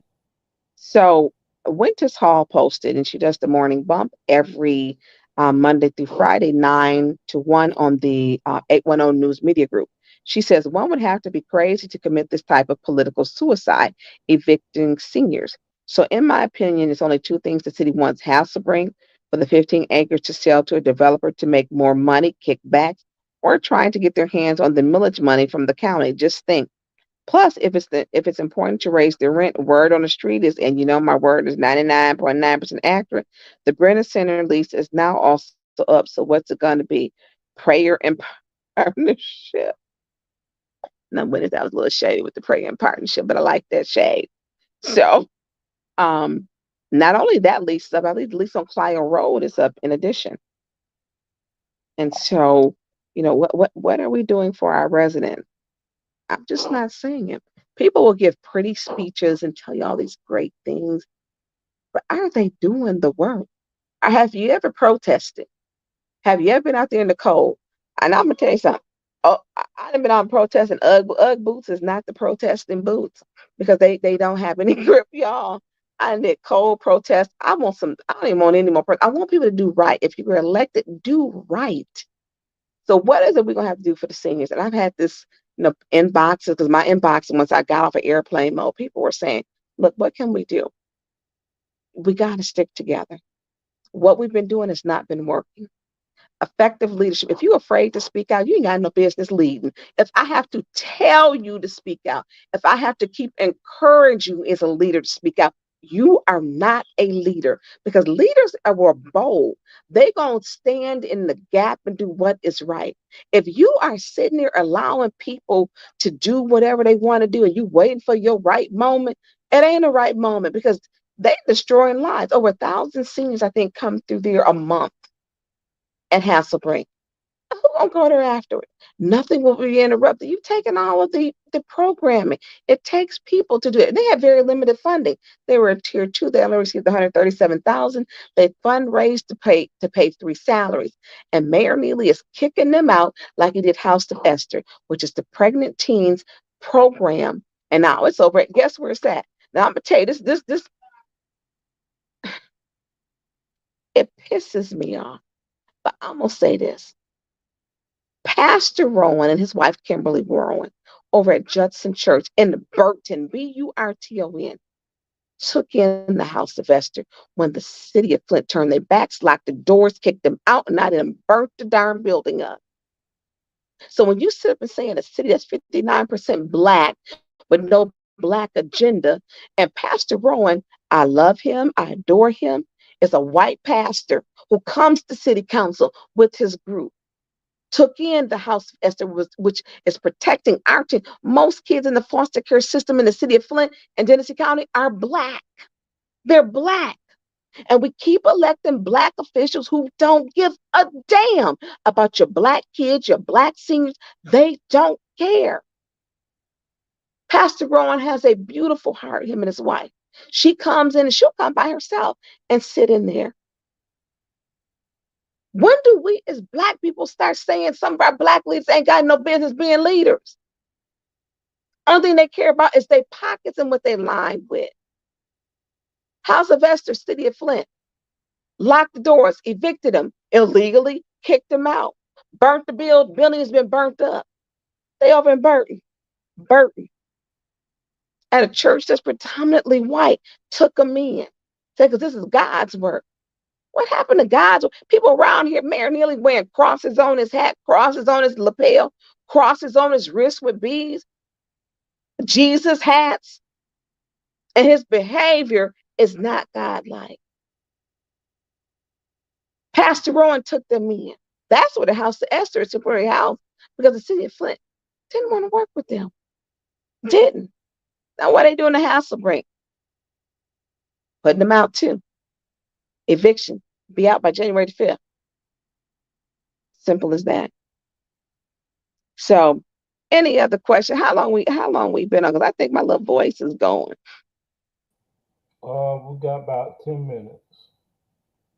So Winter's Hall posted, and she does the morning bump every Monday through Friday, 9 to 1 on the 810 News Media Group. She says one would have to be crazy to commit this type of political suicide, evicting seniors. So, in my opinion, it's only two things the city wants: Hasselbring for the 15 acres to sell to a developer to make more money, kickbacks, or trying to get their hands on the millage money from the county. Just think. Plus, if it's important to raise the rent, word on the street is, and you know my word is 99.9% accurate. The Brenner Center lease is now also up. So what's it going to be? Prayer and partnership. Now, when that was a little shady with the prayer and partnership, but I like that shade. So, um, not only that lease is up, I believe the lease on Clio Road is up in addition. And so, what are we doing for our residents? I'm just not saying it. People will give pretty speeches and tell you all these great things, but are they doing the work? Or have you ever protested? Have you ever been out there in the cold? And I'm gonna tell you something. Oh, I've been on protesting. Ugg boots is not the protesting boots because they don't have any grip, y'all. I did cold protest. I want some. I don't even want any more. I want people to do right. If you were elected, do right. So what is it we're gonna have to do for the seniors? And I've had this, inboxes because my inbox, once I got off of airplane mode, people were saying, "Look, what can we do? We got to stick together. What we've been doing has not been working. Effective leadership. If you're afraid to speak out, you ain't got no business leading. If I have to tell you to speak out, if I have to keep encourage you as a leader to speak out, you are not a leader because leaders are bold. They gonna stand in the gap and do what is right. If you are sitting there allowing people to do whatever they want to do and you waiting for your right moment, it ain't a right moment because they destroying lives. Over 1,000 seniors, I think, come through there a month at Hasselbring. Who gonna go there after it? Nothing will be interrupted. You've taken all of the programming. It takes people to do it. They have very limited funding. They were a tier two. They only received 137,000. They fundraised to pay three salaries. And Mayor Neely is kicking them out like he did House of Esther, which is the pregnant teens program. And now it's over. Guess where it's at? Now I'm gonna tell you this it pisses me off. But I'm gonna say this. Pastor Rowan and his wife Kimberly Rowan over at Judson Church in Burton, Burton, took in the House of Esther when the city of Flint turned their backs, locked the doors, kicked them out, and I didn't burnt the darn building up. So when you sit up and say in a city that's 59% black with no black agenda, and Pastor Rowan, I love him, I adore him, is a white pastor who comes to city council with his group took in the House of Esther, which is protecting our children. Most kids in the foster care system in the city of Flint and Genesee County are black. They're black. And we keep electing black officials who don't give a damn about your black kids, your black seniors. They don't care. Pastor Rowan has a beautiful heart, him and his wife. She comes in and she'll come by herself and sit in there. When do we as black people start saying some of our black leaders ain't got no business being leaders? Only thing they care about is their pockets and what they line with. House of Esther, City of Flint, locked the doors, evicted them illegally, kicked them out, burnt the building has been burnt up. They over in Burton, at a church that's predominantly white, took them in. Said, because this is God's work. What happened to God's? People around here, Mayor Neely wearing crosses on his hat, crosses on his lapel, crosses on his wrist with beads, Jesus hats, and his behavior is not godlike. Pastor Rowan took them in. That's what the House of Esther is, temporary house, because the city of Flint didn't want to work with them. Didn't. Now what are they doing to Hasselbring? Putting them out too. Eviction. Be out by January 5th. Simple as that. So, any other question? How long we been on? Because I think my little voice is going. We got about 10 minutes.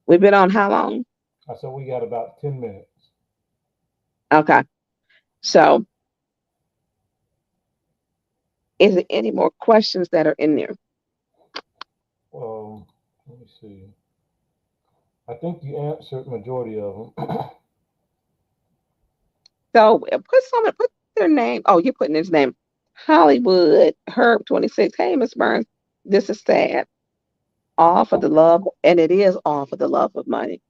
We've been on how long? I said we got about 10 minutes. Okay. So, is there any more questions that are in there? Let me see. I think you answered majority of them. So, put their name. Oh, you're putting his name. Hollywood Herb 26. Hey, Miss Burns, this is sad. All for the love, and it is all for the love of money.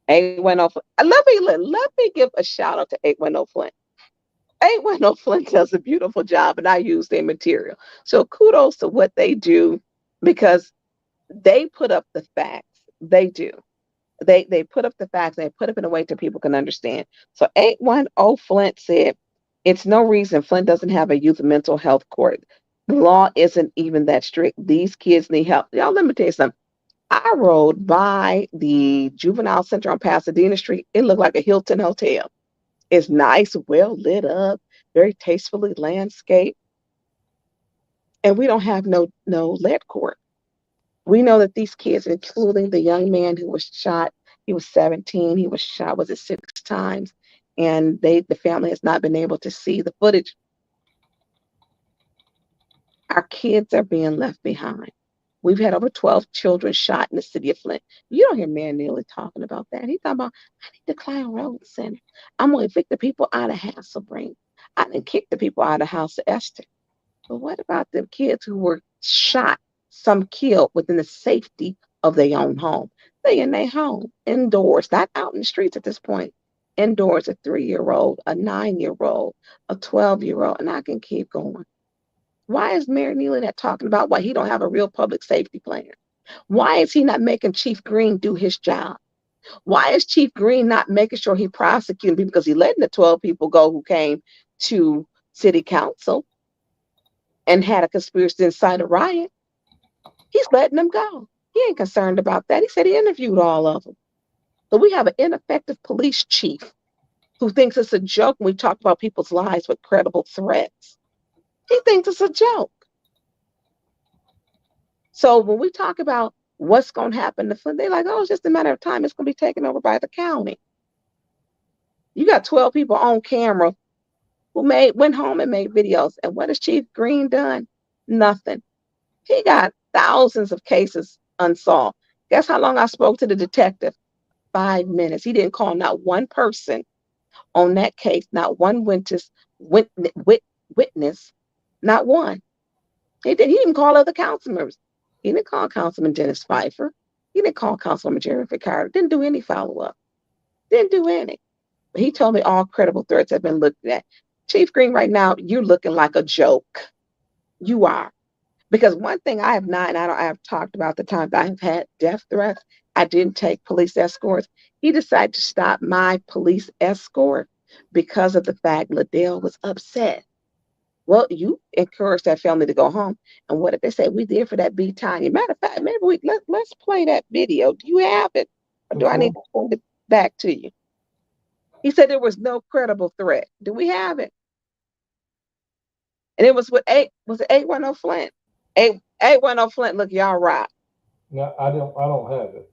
810. Let me give a shout out to 810 Flint. 810 Flint does a beautiful job, and I use their material. So kudos to what they do, because they put up the facts. They do. They put up the facts. They put up in a way that people can understand. So 810 Flint said, it's no reason Flint doesn't have a youth mental health court. The law isn't even that strict. These kids need help. Y'all, let me tell you something. I rode by the juvenile center on Pasadena Street. It looked like a Hilton hotel. It's nice, well lit up, very tastefully landscaped. And we don't have no lead court. We know that these kids, including the young man who was shot, he was 17, he was shot, was it 6 times? And the family has not been able to see the footage. Our kids are being left behind. We've had over 12 children shot in the city of Flint. You don't hear Mayor Neely talking about that. He's talking about, I need the Klein Road Center. I'm going to evict the people out of Hasselbring. I didn't kick the people out of House of Esther. But what about the kids who were shot, some killed within the safety of their own home? They in their home, indoors, not out in the streets at this point. Indoors, a 3-year-old, a 9-year-old, a 12-year-old, and I can keep going. Why is Mayor Neely not talking about why he don't have a real public safety plan? Why is he not making Chief Green do his job? Why is Chief Green not making sure he prosecuting people, because he letting the 12 people go who came to city council and had a conspiracy to incite a riot? He's letting them go. He ain't concerned about that. He said he interviewed all of them. But we have an ineffective police chief who thinks it's a joke when we talk about people's lives with credible threats. He thinks it's a joke. So when we talk about what's going to happen to Flint, they're like, oh, it's just a matter of time. It's going to be taken over by the county. You got 12 people on camera who went home and made videos. And what has Chief Green done? Nothing. He got thousands of cases unsolved. Guess how long I spoke to the detective? 5 minutes. He didn't call not one person on that case, not one witness, not one. He didn't call other council members. He didn't call Councilman Dennis Pfeiffer. He didn't call Councilman Jerry Ficardo. Didn't do any follow-up. Didn't do any. But he told me all credible threats have been looked at. Chief Green, right now, you're looking like a joke. You are. Because one thing I have talked about the times I have had death threats. I didn't take police escorts. He decided to stop my police escort because of the fact Liddell was upset. Well, you encouraged that family to go home. And what did they say? We did for that B Tanya. Matter of fact, maybe let's play that video. Do you have it? Or do I need to send it back to you? He said there was no credible threat. Do we have it? And it was with 810 Flint. 810 Flint, look, y'all rock. No, I don't have it.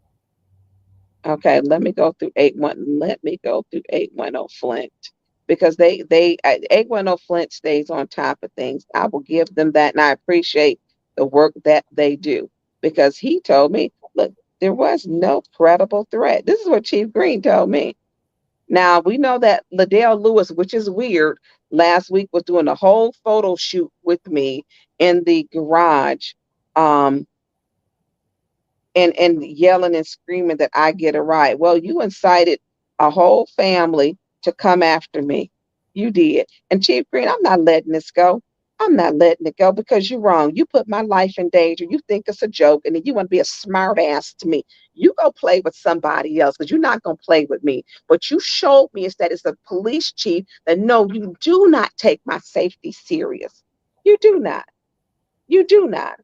Okay, let me go through 810 Flint. Because 810 Flint stays on top of things. I will give them that, and I appreciate the work that they do. Because he told me, look, there was no credible threat. This is what Chief Green told me. Now, we know that Liddell Lewis, which is weird, last week was doing a whole photo shoot with me in the garage in and yelling and screaming that I get a ride. Well, you incited a whole family to come after me. You did. And Chief Green, I'm not letting this go. I'm not letting it go because you're wrong. You put my life in danger. You think it's a joke, and then you want to be a smart ass to me. You go play with somebody else because you're not going to play with me. What you showed me is that it's a police chief that no, you do not take my safety serious. You do not. You do not.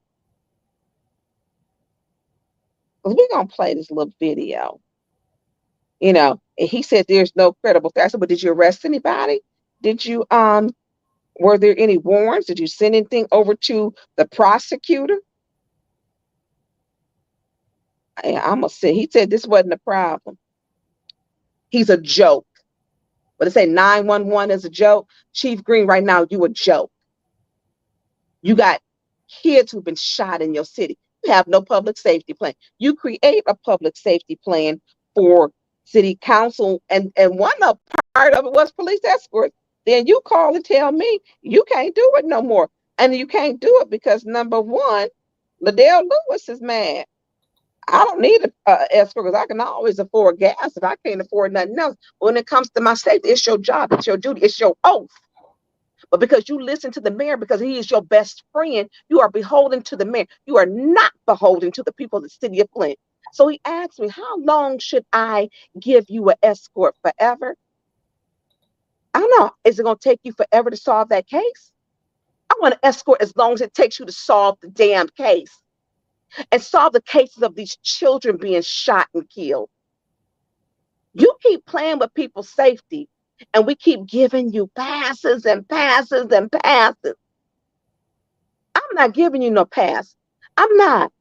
We're going to play this little video. And he said there's no credible threat. I said, but did you arrest anybody? Did you were there any warrants? Did you send anything over to the prosecutor? I'm gonna say he said this wasn't a problem. He's a joke. But they say 911 is a joke. Chief Green, right now, you a joke. You got kids who've been shot in your city. You have no public safety plan. You create a public safety plan for city council, and one of part of it was police escorts. Then you call and tell me you can't do it no more. And you can't do it because number one, Liddell Lewis is mad. I don't need an escort because I can always afford gas if I can't afford nothing else. When it comes to my safety, it's your job, it's your duty, it's your oath. But because you listen to the mayor, because he is your best friend, you are beholden to the mayor. You are not beholden to the people of the city of Flint. So he asked me, how long should I give you an escort? Forever? I don't know. Is it going to take you forever to solve that case? I want an escort as long as it takes you to solve the damn case and solve the cases of these children being shot and killed. You keep playing with people's safety, and we keep giving you passes and passes and passes. I'm not giving you no pass. I'm not.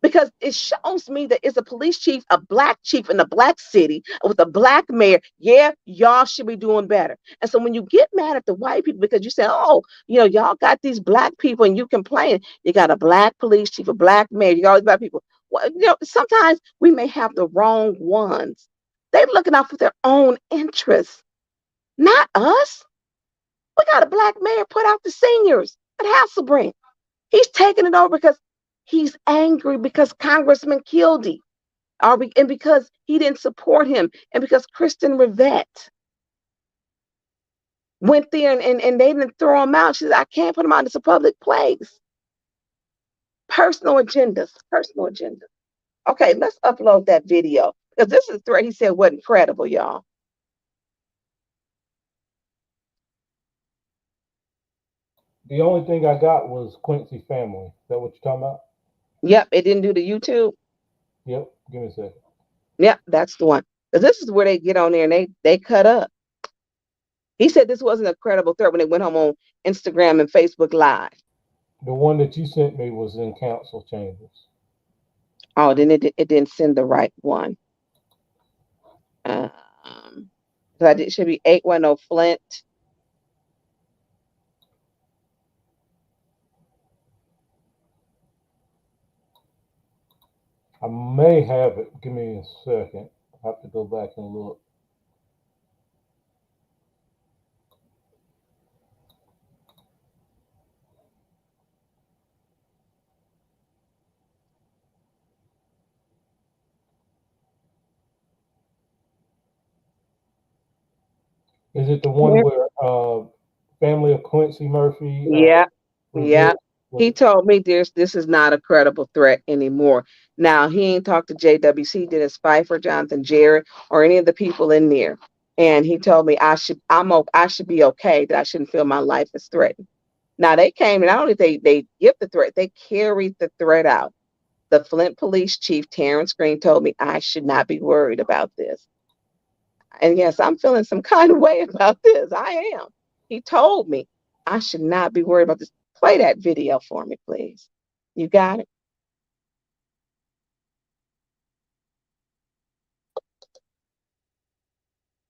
Because it shows me that it's a police chief, a black chief in a black city with a black mayor. Yeah, y'all should be doing better. And so when you get mad at the white people because you say, oh, y'all got these black people and you complain, you got a black police chief, a black mayor, you got all these black people. Well, sometimes we may have the wrong ones. They're looking out for their own interests, not us. We got a black mayor put out the seniors at Hasselbring. He's taking it over because he's angry because Congressman killed him, and because he didn't support him, and because Kristen Rivette went there and they didn't throw him out. She said, I can't put him out. It's a public place. Personal agendas. Okay, let's upload that video because this is a threat he said wasn't credible, y'all. The only thing I got was Quincy family. Is that what you're talking about? Yep, it didn't do the YouTube. Yep, give me a second. Yep, that's the one. Because this is where they get on there and they cut up. He said this wasn't a credible threat when they went home on Instagram and Facebook Live. The one that you sent me was in council chambers. Oh, then it didn't send the right one. So it should be 810 Flint. I may have it. Give me a second. I have to go back and look. Is it the one where family of Quincy Murphy? Yeah. He told me this is not a credible threat anymore. Now he ain't talked to JWC, Dennis Pfeiffer, Jonathan Jarrett, or any of the people in there. And he told me I should be okay, that I shouldn't feel my life is threatened. Now they came and not only they give the threat, they carried the threat out. The Flint Police Chief Terrence Green told me I should not be worried about this. And yes, I'm feeling some kind of way about this. I am. He told me I should not be worried about this. Play that video for me, please. You got it?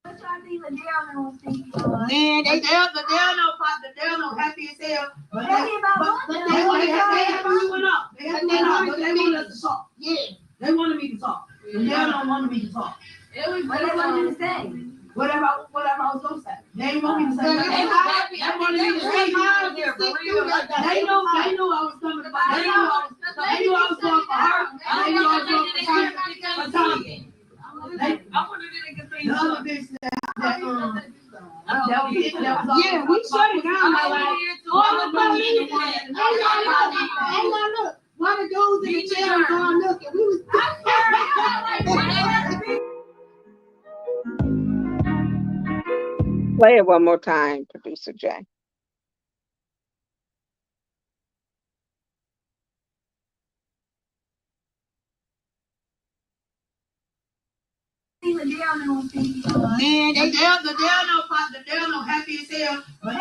Man, they don't happy as hell. But they want to have we went up. They wanted us to talk. Yeah, they wanted me to talk. They don't want me to talk. What they wanted me to say? whatever I was gonna say. They ain't want me to say nothing. They wanted me to say they knew I was coming to buy. They knew I was going for her. They knew I was going for Tonya. The other bitch that was it. Yeah, we shut it down. All the police. Hey, now look. One of the dudes in the chair was going looking. We was. Play it one more time, Producer Jay. Man, the Dale no happy as hell. But they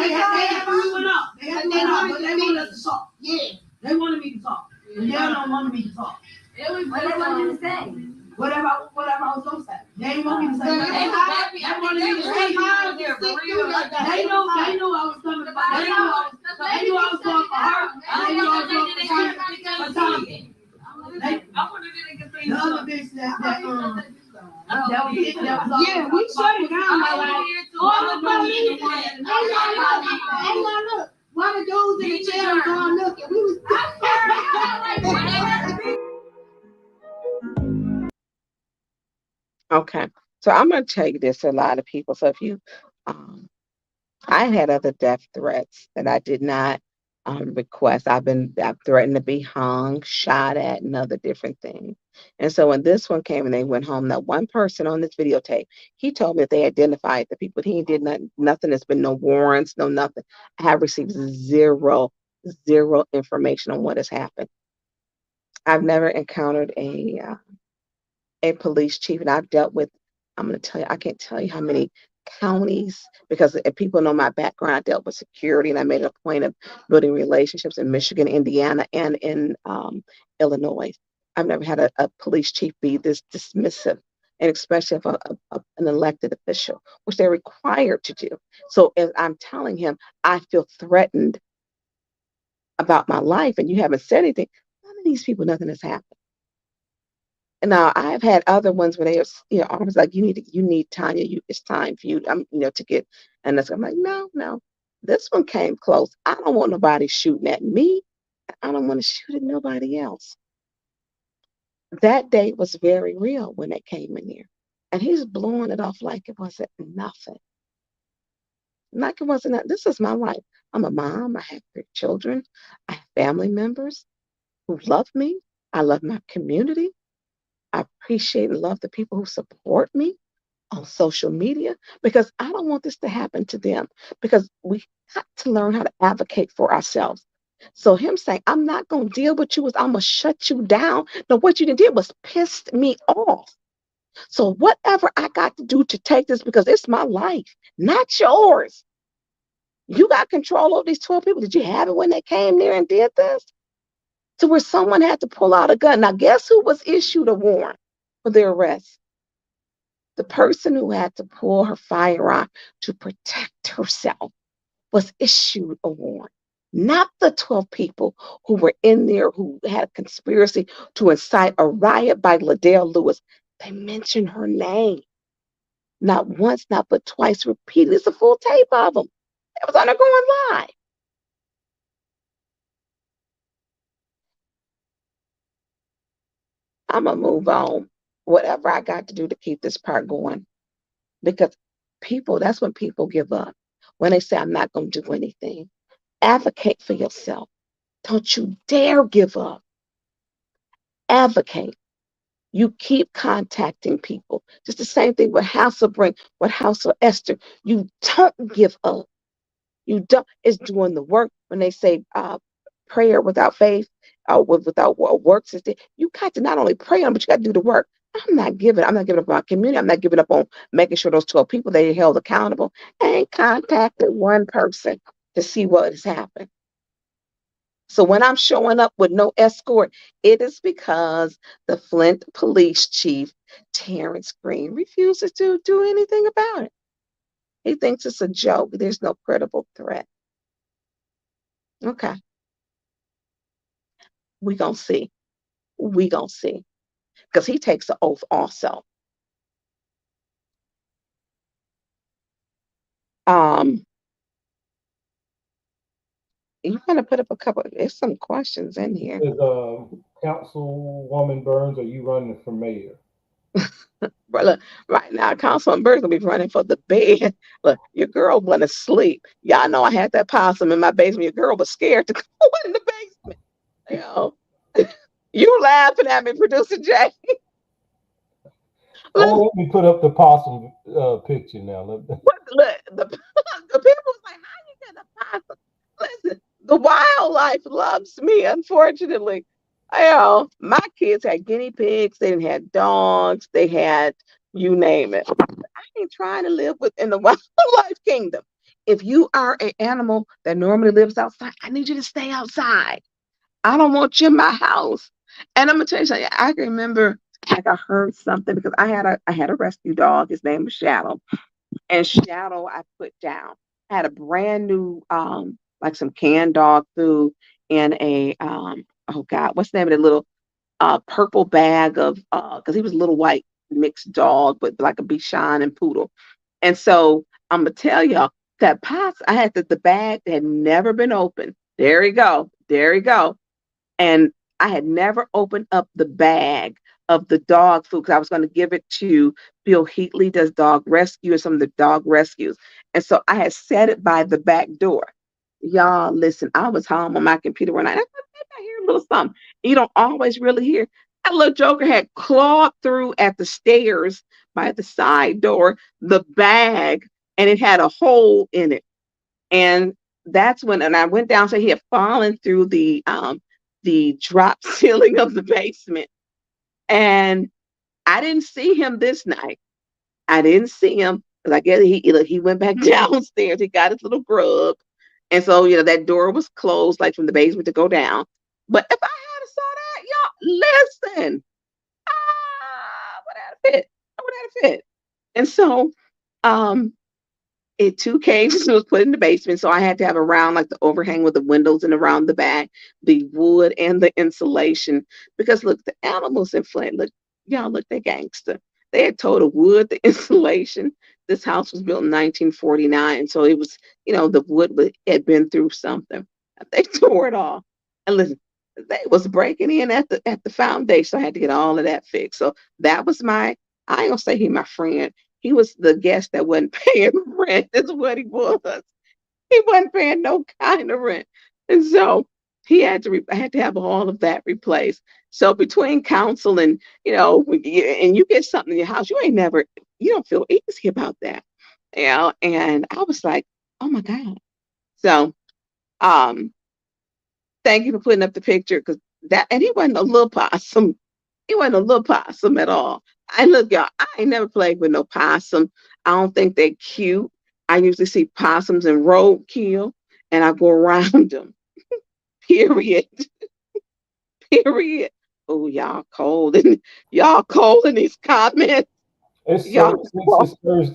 happy we went up. They happy we went up, but they wanted us to talk. Yeah. They wanted me to talk. The Dale don't want me to talk. What they wanted me to say? Whatever I was gonna say. They ain't want me to say nothing. They wanted me to say they knew I was coming to buy. They knew I was going for her. They knew I was going for Tonya. The other bitch that was it. Yeah, we shut it down. All the police. Hey, now look. One of the dudes in the chair was going looking. We was. Okay, so I'm going to tell you this to a lot of people. So if you, I had other death threats that I did not request. I've threatened to be hung, shot at, and other different things. And so when this one came and they went home, that one person on this videotape, he told me that they identified the people. He did nothing. There's been no warrants, no nothing. I have received zero information on what has happened. I've never encountered a police chief, and I've dealt with, I'm going to tell you, I can't tell you how many counties, because if people know my background, I dealt with security, and I made it a point of building relationships in Michigan, Indiana, and in Illinois. I've never had a police chief be this dismissive, and especially of an elected official, which they're required to do. So as I'm telling him, I feel threatened about my life, and you haven't said anything, none of these people, nothing has happened. Now I've had other ones where they are, I was like, you need Tonya, it's time for you, to get, and I'm like, no, this one came close. I don't want nobody shooting at me. I don't want to shoot at nobody else. That day was very real when they came in here, and he's blowing it off like it wasn't nothing. Like it wasn't that. This is my life. I'm a mom. I have 3 children. I have family members who love me. I love my community. I appreciate and love the people who support me on social media, because I don't want this to happen to them, because we got to learn how to advocate for ourselves. So him saying, I'm not going to deal with you, I'm going to shut you down. No, what you did was pissed me off. So whatever I got to do to take this, because it's my life, not yours. You got control over these 12 people. Did you have it when they came there and did this? To where someone had to pull out a gun. Now, guess who was issued a warrant for their arrest? The person who had to pull her firearm to protect herself was issued a warrant. Not the 12 people who were in there who had a conspiracy to incite a riot by Ladell Lewis. They mentioned her name. Not once, not but twice, repeated. It's a full tape of them. It was on her going live. I'm going to move on. Whatever I got to do to keep this part going. Because that's when people give up. When they say, I'm not going to do anything. Advocate for yourself. Don't you dare give up. Advocate. You keep contacting people. Just the same thing with Hasselbring, with House of Esther. You don't give up. You don't. It's doing the work. When they say prayer without faith, without works, you got to not only pray on, but you got to do the work. I'm not giving up on my community. I'm not giving up on making sure those 12 people, they held accountable. I ain't contacted one person to see what has happened. So when I'm showing up with no escort, it is because the Flint police chief, Terrence Green, refuses to do anything about it. He thinks it's a joke. There's no credible threat. Okay. We gonna see. We gonna see. Because he takes an oath also. Um, you want to put up a couple? There's some questions in here. Is Councilwoman Burns, are you running for mayor? But look, right now, Councilman Burke will be running for the bed. Look, your girl went to sleep. Y'all know I had that possum in my basement. Your girl was scared to go in the basement. You know, you laughing at me, producer Jay. Oh, Look, let me put up the possum picture now. look, the people was like, "How you get a possum?" Listen, the wildlife loves me. Unfortunately, my kids had guinea pigs. They had dogs. They had you name it. I ain't trying to live within the wildlife kingdom. If you are an animal that normally lives outside, I need you to stay outside. I don't want you in my house. And I'm gonna tell you something. I can remember like I heard something because I had a rescue dog. His name was Shadow, and Shadow I put down. I had a brand new like some canned dog food in a oh God, what's the name of the little purple bag of because he was a little white mixed dog, but like a Bichon and poodle. And so I'm gonna tell y'all that pots I had the bag had never been opened. There you go. There you go. And I had never opened up the bag of the dog food because I was going to give it to Bill Heatley, does dog rescue and some of the dog rescues. And so I had set it by the back door. Y'all, listen, I was home on my computer one night. I hear a little something. You don't always really hear. That little joker had clawed through at the stairs by the side door, the bag, and it had a hole in it. And that's when, and I went down, so he had fallen through the drop ceiling of the basement. And I didn't see him this night. I didn't see him because I guess he went back downstairs. He got his little grub. And so, that door was closed, like from the basement to go down. But if I had saw that, y'all, listen, would have fit. I would have fit. And so, um, it two cages was put in the basement, so I had to have around like the overhang with the windows and around the back, the wood and the insulation. Because look, the animals in Flint, look, y'all, look, they gangster. They had total wood, the insulation. This house was built in 1949, so it was, the wood had been through something. They tore it off, and listen, they was breaking in at the foundation. So I had to get all of that fixed. So that was I ain't gonna say he my friend. He was the guest that wasn't paying rent. That's what he was. He wasn't paying no kind of rent. And so I had to have all of that replaced. So between council and, and you get something in your house, you don't feel easy about that. And I was like, oh my God. So, thank you for putting up the picture because and he wasn't a little possum. He wasn't a little possum at all. And look, y'all, I ain't never played with no possum. I don't think they're cute. I usually see possums in roadkill and I go around them. Period. Period. Oh, y'all cold in these comments. It's Y'all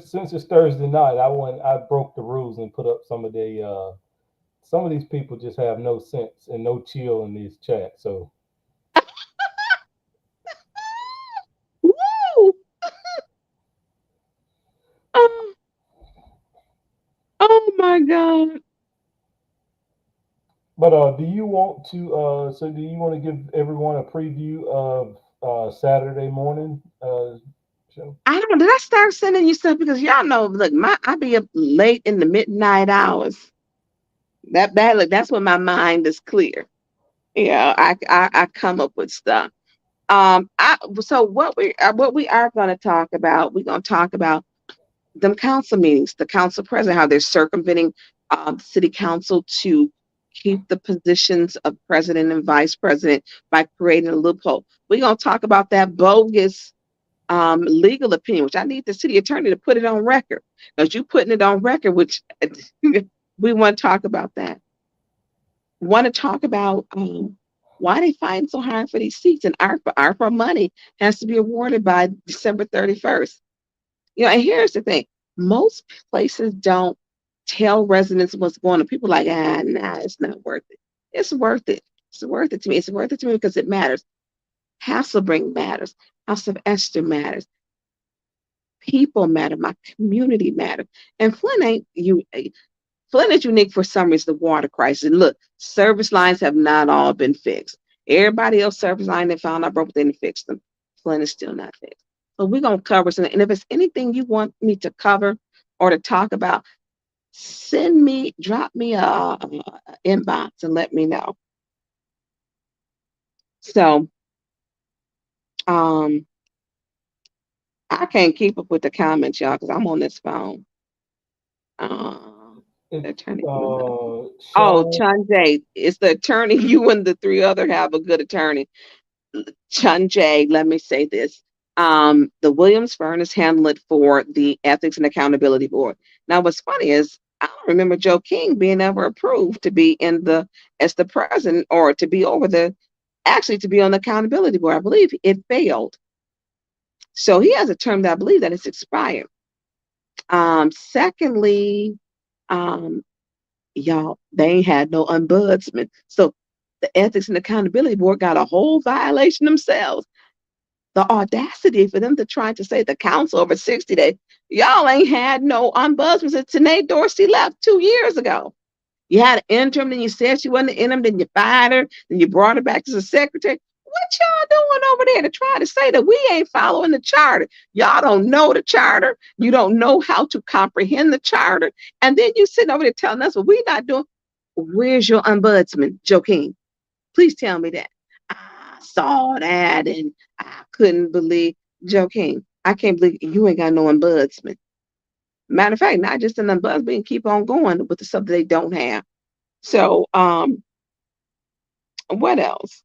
since it's Thursday night, I broke the rules and put up some of these people just have no sense and no chill in these chats. So Woo! Oh, oh my God. But do you want to give everyone a preview of Saturday morning show? Did I start sending you stuff because y'all know, look, I be up late in the midnight hours. Look, that's when my mind is clear. I come up with stuff. So what we are going to talk about, we're going to talk about them council meetings, the council president, how they're circumventing city council to keep the positions of president and vice president by creating a loophole. We're going to talk about that bogus legal opinion, which I need the city attorney to put it on record because you putting it on record, which we want to talk about that. Want to talk about why they fight so hard for these seats, and ARPA money has to be awarded by December 31st. And here's the thing. Most places don't tell residents what's going on. People are like, nah, it's not worth it. It's worth it. It's worth it to me. It's worth it to me because it matters. Hasselbring matters. House of Esther matters. people matter. My community matter. And Flint is unique for some reason, the water crisis. And look, service lines have not all been fixed. Everybody else service line they found out broke, they didn't fix them. Flint is still not fixed. So we're gonna cover something. And if it's anything you want me to cover or to talk about, drop me a inbox and let me know. So I can't keep up with the comments, y'all, because I'm on this phone. Attorney. Oh, Chunjay. It's the attorney. You and the three other have a good attorney. Chunjay, let me say this. The Williams firm is handling it for the Ethics and Accountability Board. Now, what's funny is I don't remember Joe King being ever approved to be as the president or to be to be on the accountability board. I believe it failed. So he has a term that I believe that it's expired. Secondly, y'all, they ain't had no ombudsman. So the Ethics and Accountability Board got a whole violation themselves. The audacity for them to try to say the council over 60 days, y'all ain't had no ombudsman since Tanae Dorsey left 2 years ago. You had an interim, then you said she wasn't an interim, then you fired her, then you brought her back as a secretary. What y'all doing over there to try to say that we ain't following the charter? Y'all don't know the charter. You don't know how to comprehend the charter. And then you sitting over there telling us what we're not doing. Where's your ombudsman, Joe King? Please tell me that. I saw that and I couldn't believe Joe King. I can't believe you ain't got no ombudsman. Matter of fact, not just an ombudsman, keep on going with the stuff that they don't have. So, what else?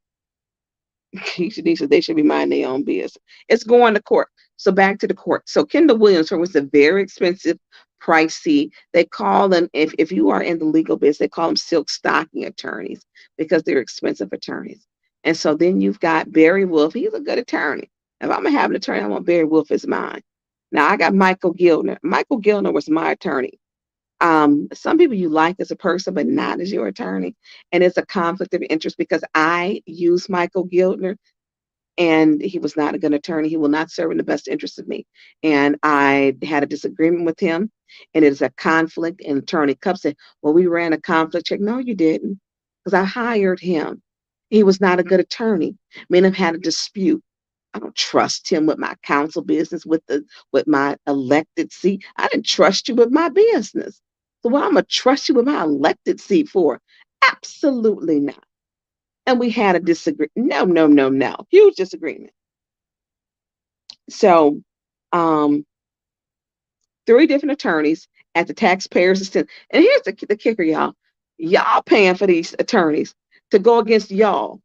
They should be minding their own business. It's going to court. So back to the court. So Kendall Williams was a very expensive, pricey. They call them, if you are in the legal business, they call them silk stocking attorneys because they're expensive attorneys. And so then you've got Barry Wolf. He's a good attorney. If I'm gonna have an attorney, I want Barry Wolf as mine. Now I got Michael Gilner. Michael Gilner was my attorney. Some people you like as a person, but not as your attorney. And it's a conflict of interest because I use Michael Gilner and he was not a good attorney. He will not serve in the best interest of me. And I had a disagreement with him and it is a conflict. And Attorney Cup said, well, we ran a conflict check. No, you didn't. Because I hired him. He was not a good attorney. Me and him had a dispute. I don't trust him with my counsel business, with my elected seat. I didn't trust you with my business. So what I'm gonna trust you with my elected seat for? Absolutely not. And we had a disagreement. No. Huge disagreement. So 3 different attorneys at the taxpayers' expense. And here's the kicker, y'all. Y'all paying for these attorneys to go against y'all.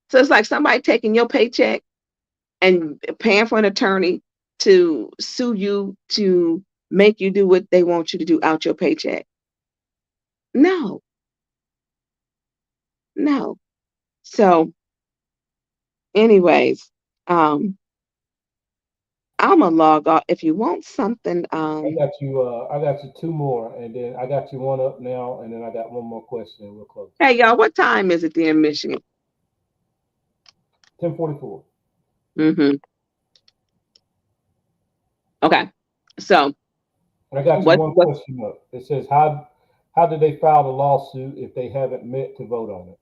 So it's like somebody taking your paycheck and paying for an attorney to sue you to make you do what they want you to do out your paycheck. No. So anyways, I'm gonna log off. If you want something, I got you 2 more, and then I got you 1 up now, and then I got 1 more question, and we'll close. Hey y'all, what time is it there in Michigan? 10:44. Okay, so I got you 1 question up. It says, how did they file the lawsuit if they haven't met to vote on it?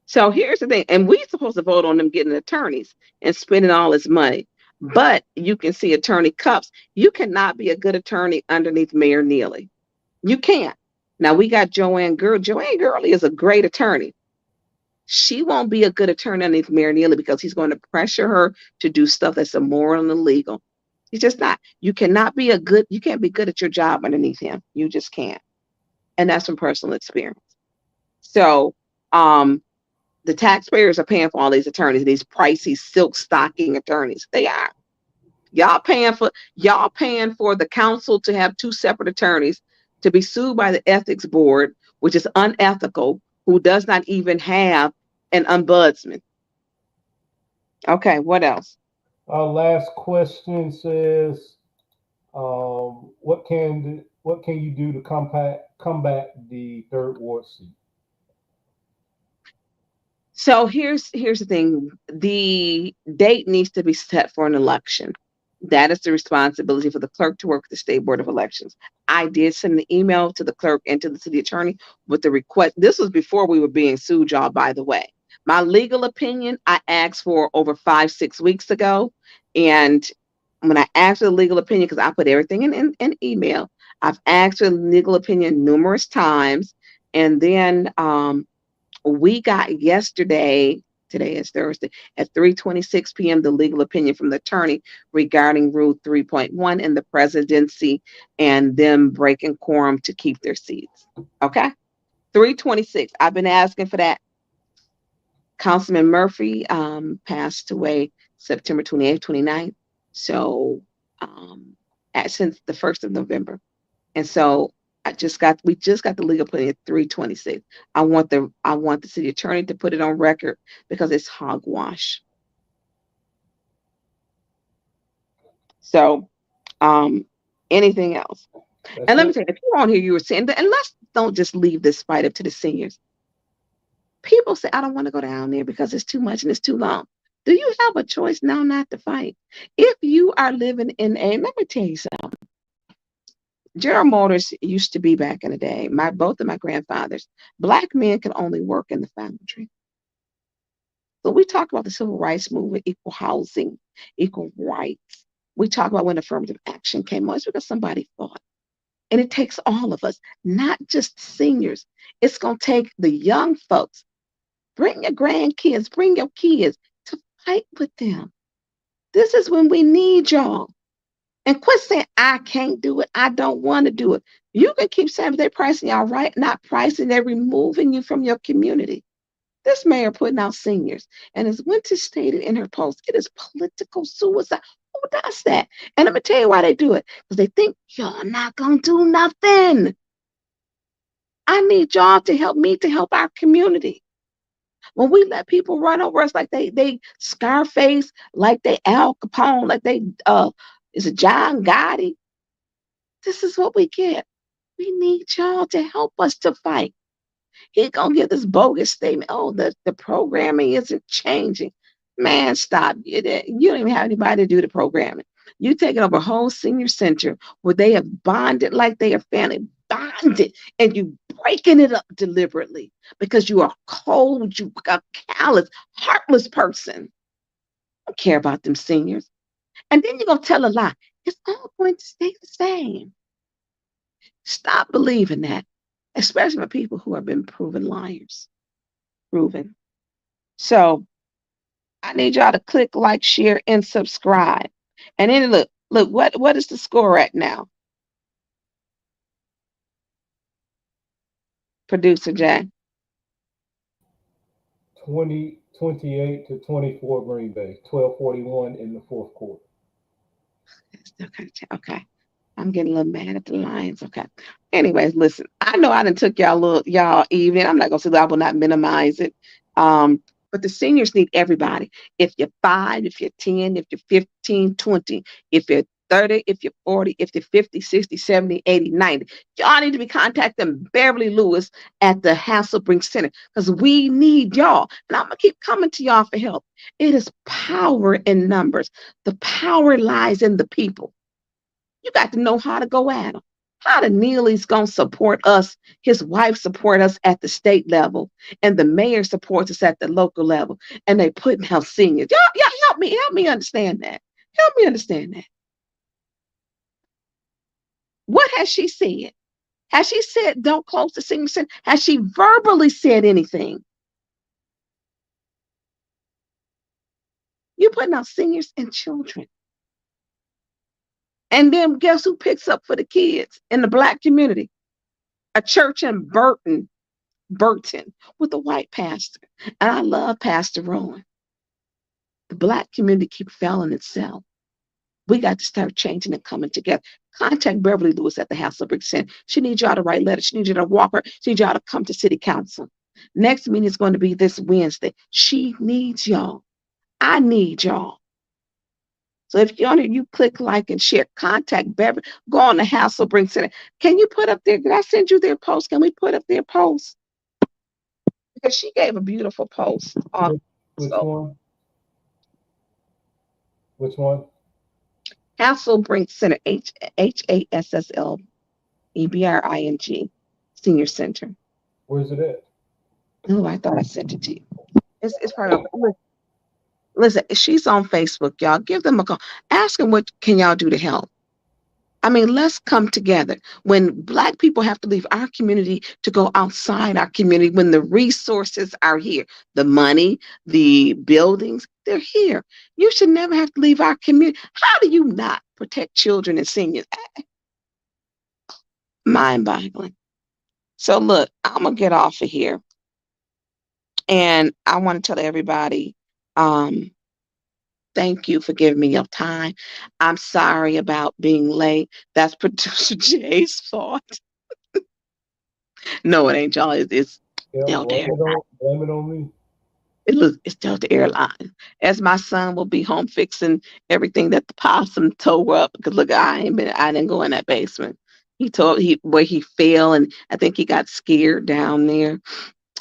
So here's the thing, and we're supposed to vote on them getting attorneys and spending all this money. But you can see Attorney Cups. You cannot be a good attorney underneath Mayor Neely. You can't. Now we got Joanne Gurley. Joanne Gurley is a great attorney. She won't be a good attorney underneath Mayor Neely because he's going to pressure her to do stuff that's immoral and illegal. He's just not. You can't be good at your job underneath him. You just can't. And that's from personal experience. So the taxpayers are paying for all these attorneys, these pricey silk stocking attorneys. They are. Y'all paying for the council to have 2 separate attorneys to be sued by the ethics board, which is unethical, who does not even have an ombudsman. Okay, what else? Our last question says, what can you do to combat the 3rd ward seat? So here's the thing. The date needs to be set for an election. That is the responsibility for the clerk to work with the state board of elections. I did send an email to the clerk and to the city attorney with the request. This was before we were being sued, y'all, by the way. My legal opinion, I asked for over 5, 6 weeks ago. And when I asked for the legal opinion, because I put everything in email, I've asked for the legal opinion numerous times. And then we got yesterday, today is Thursday, at 3:26 p.m. the legal opinion from the attorney regarding Rule 3.1 in the presidency and them breaking quorum to keep their seats. Okay? 3:26. I've been asking for that. Councilman Murphy passed away September 28th, 29th. So since the 1st of November. And so we just got the legal opinion at 3:26. I want the city attorney to put it on record because it's hogwash. So anything else? And let me tell you, if you're on here, you were saying that, and let's don't just leave this fight up to the seniors. People say, I don't want to go down there because it's too much and it's too long. Do you have a choice now not to fight? If you are living in let me tell you something. General Motors used to be back in the day, both of my grandfathers, Black men could only work in the foundry. So we talk about the civil rights movement, equal housing, equal rights. We talk about when affirmative action came on. It's because somebody fought. And it takes all of us, not just seniors. It's going to take the young folks. Bring your grandkids, bring your kids to fight with them. This is when we need y'all. And quit saying, I can't do it. I don't want to do it. You can keep saying they're pricing y'all right, not pricing, they're removing you from your community. This mayor putting out seniors. And as Winter stated in her post, it is political suicide. Who does that? And I'm going to tell you why they do it. Because they think y'all not going to do nothing. I need y'all to help me to help our community. When we let people run over us like they Scarface, like they Al Capone, like they is it John Gotti? This is what we get. We need y'all to help us to fight. He gonna give this bogus statement. Oh, the programming isn't changing. Man, stop. You don't even have anybody to do the programming. You taking over a whole senior center where they have bonded like they are family, bonded, and you breaking it up deliberately because you are cold, you a callous, heartless person. I don't care about them seniors. And then you're going to tell a lie. It's all going to stay the same. Stop believing that, especially for people who have been proven liars. Proven. So I need y'all to click like, share, and subscribe. And then look, what is the score at now? Producer Jay. 28-24 Green Bay, 12:41 in the fourth quarter. Okay. I'm getting a little mad at the Lions. Okay. Anyways, listen, I know I done took y'all evening. I'm not gonna say that I will not minimize it. But the seniors need everybody. If you're 5, if you're 10, if you're 15, 20, if you're 30, if you're 40, if you're 50, 60, 70, 80, 90, y'all need to be contacting Beverly Lewis at the Hasselbring Center because we need y'all. And I'm gonna keep coming to y'all for help. It is power in numbers. The power lies in the people. You got to know how to go at them. How the Neely's going to support us. His wife support us at the state level. And the mayor supports us at the local level. And they putting out seniors. Y'all help me understand that. Help me understand that. What has she said? Has she said don't close the senior center? Has she verbally said anything? You're putting out seniors and children. And then guess who picks up for the kids in the Black community? A church in Burton with a white pastor. And I love Pastor Rowan. The Black community keeps failing itself. We got to start changing and coming together. Contact Beverly Lewis at the Hasselbring Center. She needs y'all to write letters. She needs you to walk her. She needs y'all to come to city council. Next meeting is going to be this Wednesday. She needs y'all. I need y'all. So if you're on it, you click like and share. Contact Beverly. Go on the Hasselbring Center. Can you put up there? Did I send you their post? Can we put up their post? because she gave a beautiful post on. Which So one? Which one? Hasselbring Center, Hasselebring Senior Center. Where's it at? Oh, I thought I sent it to you. It's probably listen. She's on Facebook, y'all. Give them a call. Ask them what can y'all do to help. I mean, let's come together. When Black people have to leave our community to go outside our community, when the resources are here, the money, the buildings, they're here. You should never have to leave our community. How do you not protect children and seniors? Mind-boggling. So look, I'm gonna get off of here, and I want to tell everybody, um, thank you for giving me your time. I'm sorry about being late. That's producer Jay's fault. No, it ain't y'all. It's Yeah, Delta Airlines. blame it on me. It's Delta Airlines. As my son will be home fixing everything that the possum tore up. Because look, I didn't go in that basement. Where he fell, and I think he got scared down there.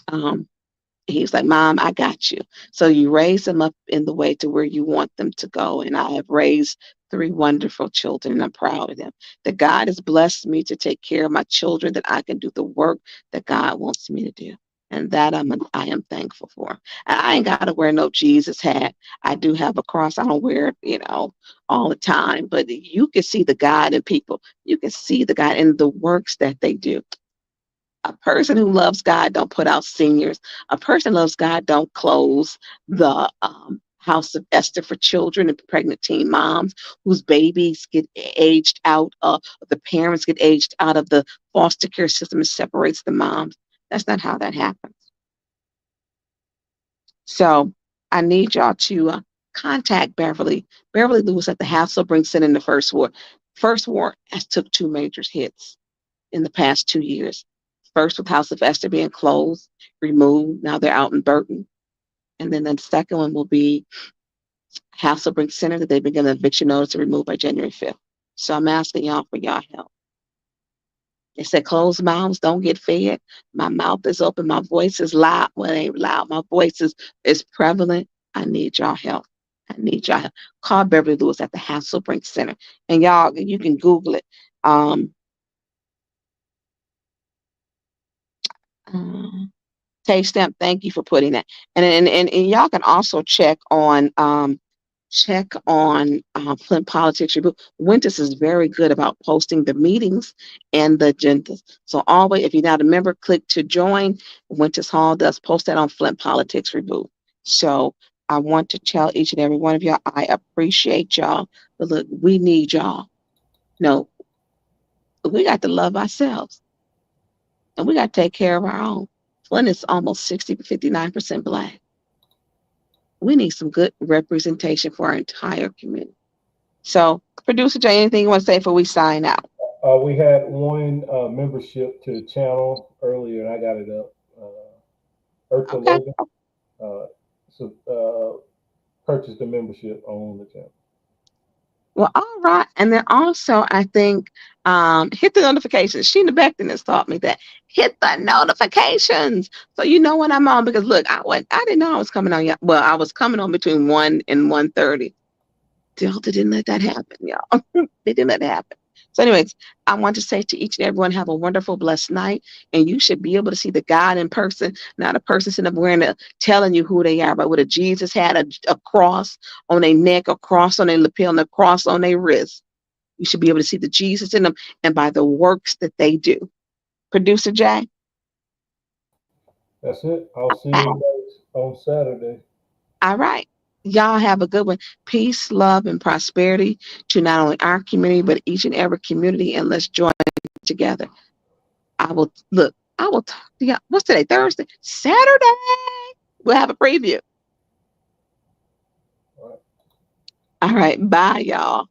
Um, He's like, Mom, I got you. So you raise them up in the way to where you want them to go. And I have raised three wonderful children, and I'm proud of them. That God has blessed me to take care of my children, that I can do the work that God wants me to do. And that I am thankful for. And I ain't got to wear no Jesus hat. I do have a cross. I don't wear it, all the time. But you can see the God in people. You can see the God in the works that they do. A person who loves God don't put out seniors. A person who loves God don't close the House of Esther for children and pregnant teen moms whose babies get aged out. The parents get aged out of the foster care system and separates the moms. That's not how that happens. So I need y'all to contact Beverly. Beverly Lewis at the Hasselbring Center in the First Ward. First Ward has took two major hits in the past 2 years. First with House of Esther being closed, removed. Now they're out in Burton. And then the second one will be Hasselbring Center that they begin the eviction notice to remove by January 5th. So I'm asking y'all for y'all help. They said closed mouths don't get fed. My mouth is open. My voice is loud. Well, it ain't loud. My voice is prevalent. I need y'all help. I need y'all help. Call Beverly Lewis at the Hasselbring Center. And y'all, you can Google it. Taste Stamp, thank you for putting that. And y'all can also check on Flint Politics Reboot. Winters is very good about posting the meetings and the agendas. So always, if you're not a member, click to join. Winters Hall does post that on Flint Politics Reboot. So I want to tell each and every one of y'all, I appreciate y'all. But look, we need y'all. No, we got to love ourselves. And we got to take care of our own. Flint is almost 59% Black. We need some good representation for our entire community. So, Producer Jay, anything you want to say before we sign out? We had one membership to the channel earlier, and I got it up. Okay. Logan, purchased the membership on the channel. Well, all right. And then also, I think, hit the notifications. Sheena Beckton has taught me that. Hit the notifications. So you know when I'm on, because look, I didn't know I was coming on yet. Well, I was coming on between 1 and 1:30. Delta didn't let that happen, y'all. They didn't let it happen. So anyways, I want to say to each and everyone, have a wonderful, blessed night. And you should be able to see the God in person, not a person sitting up wearing telling you who they are, but with a Jesus hat, a cross on their neck, a cross on their lapel, and a cross on their wrist. You should be able to see the Jesus in them and by the works that they do. Producer Jay? That's it. I'll see you guys on Saturday. All right. Y'all have a good one. Peace, love, and prosperity to not only our community, but each and every community. And let's join together. I will talk to y'all. What's today? Thursday? Saturday. We'll have a preview. All right. Bye, y'all.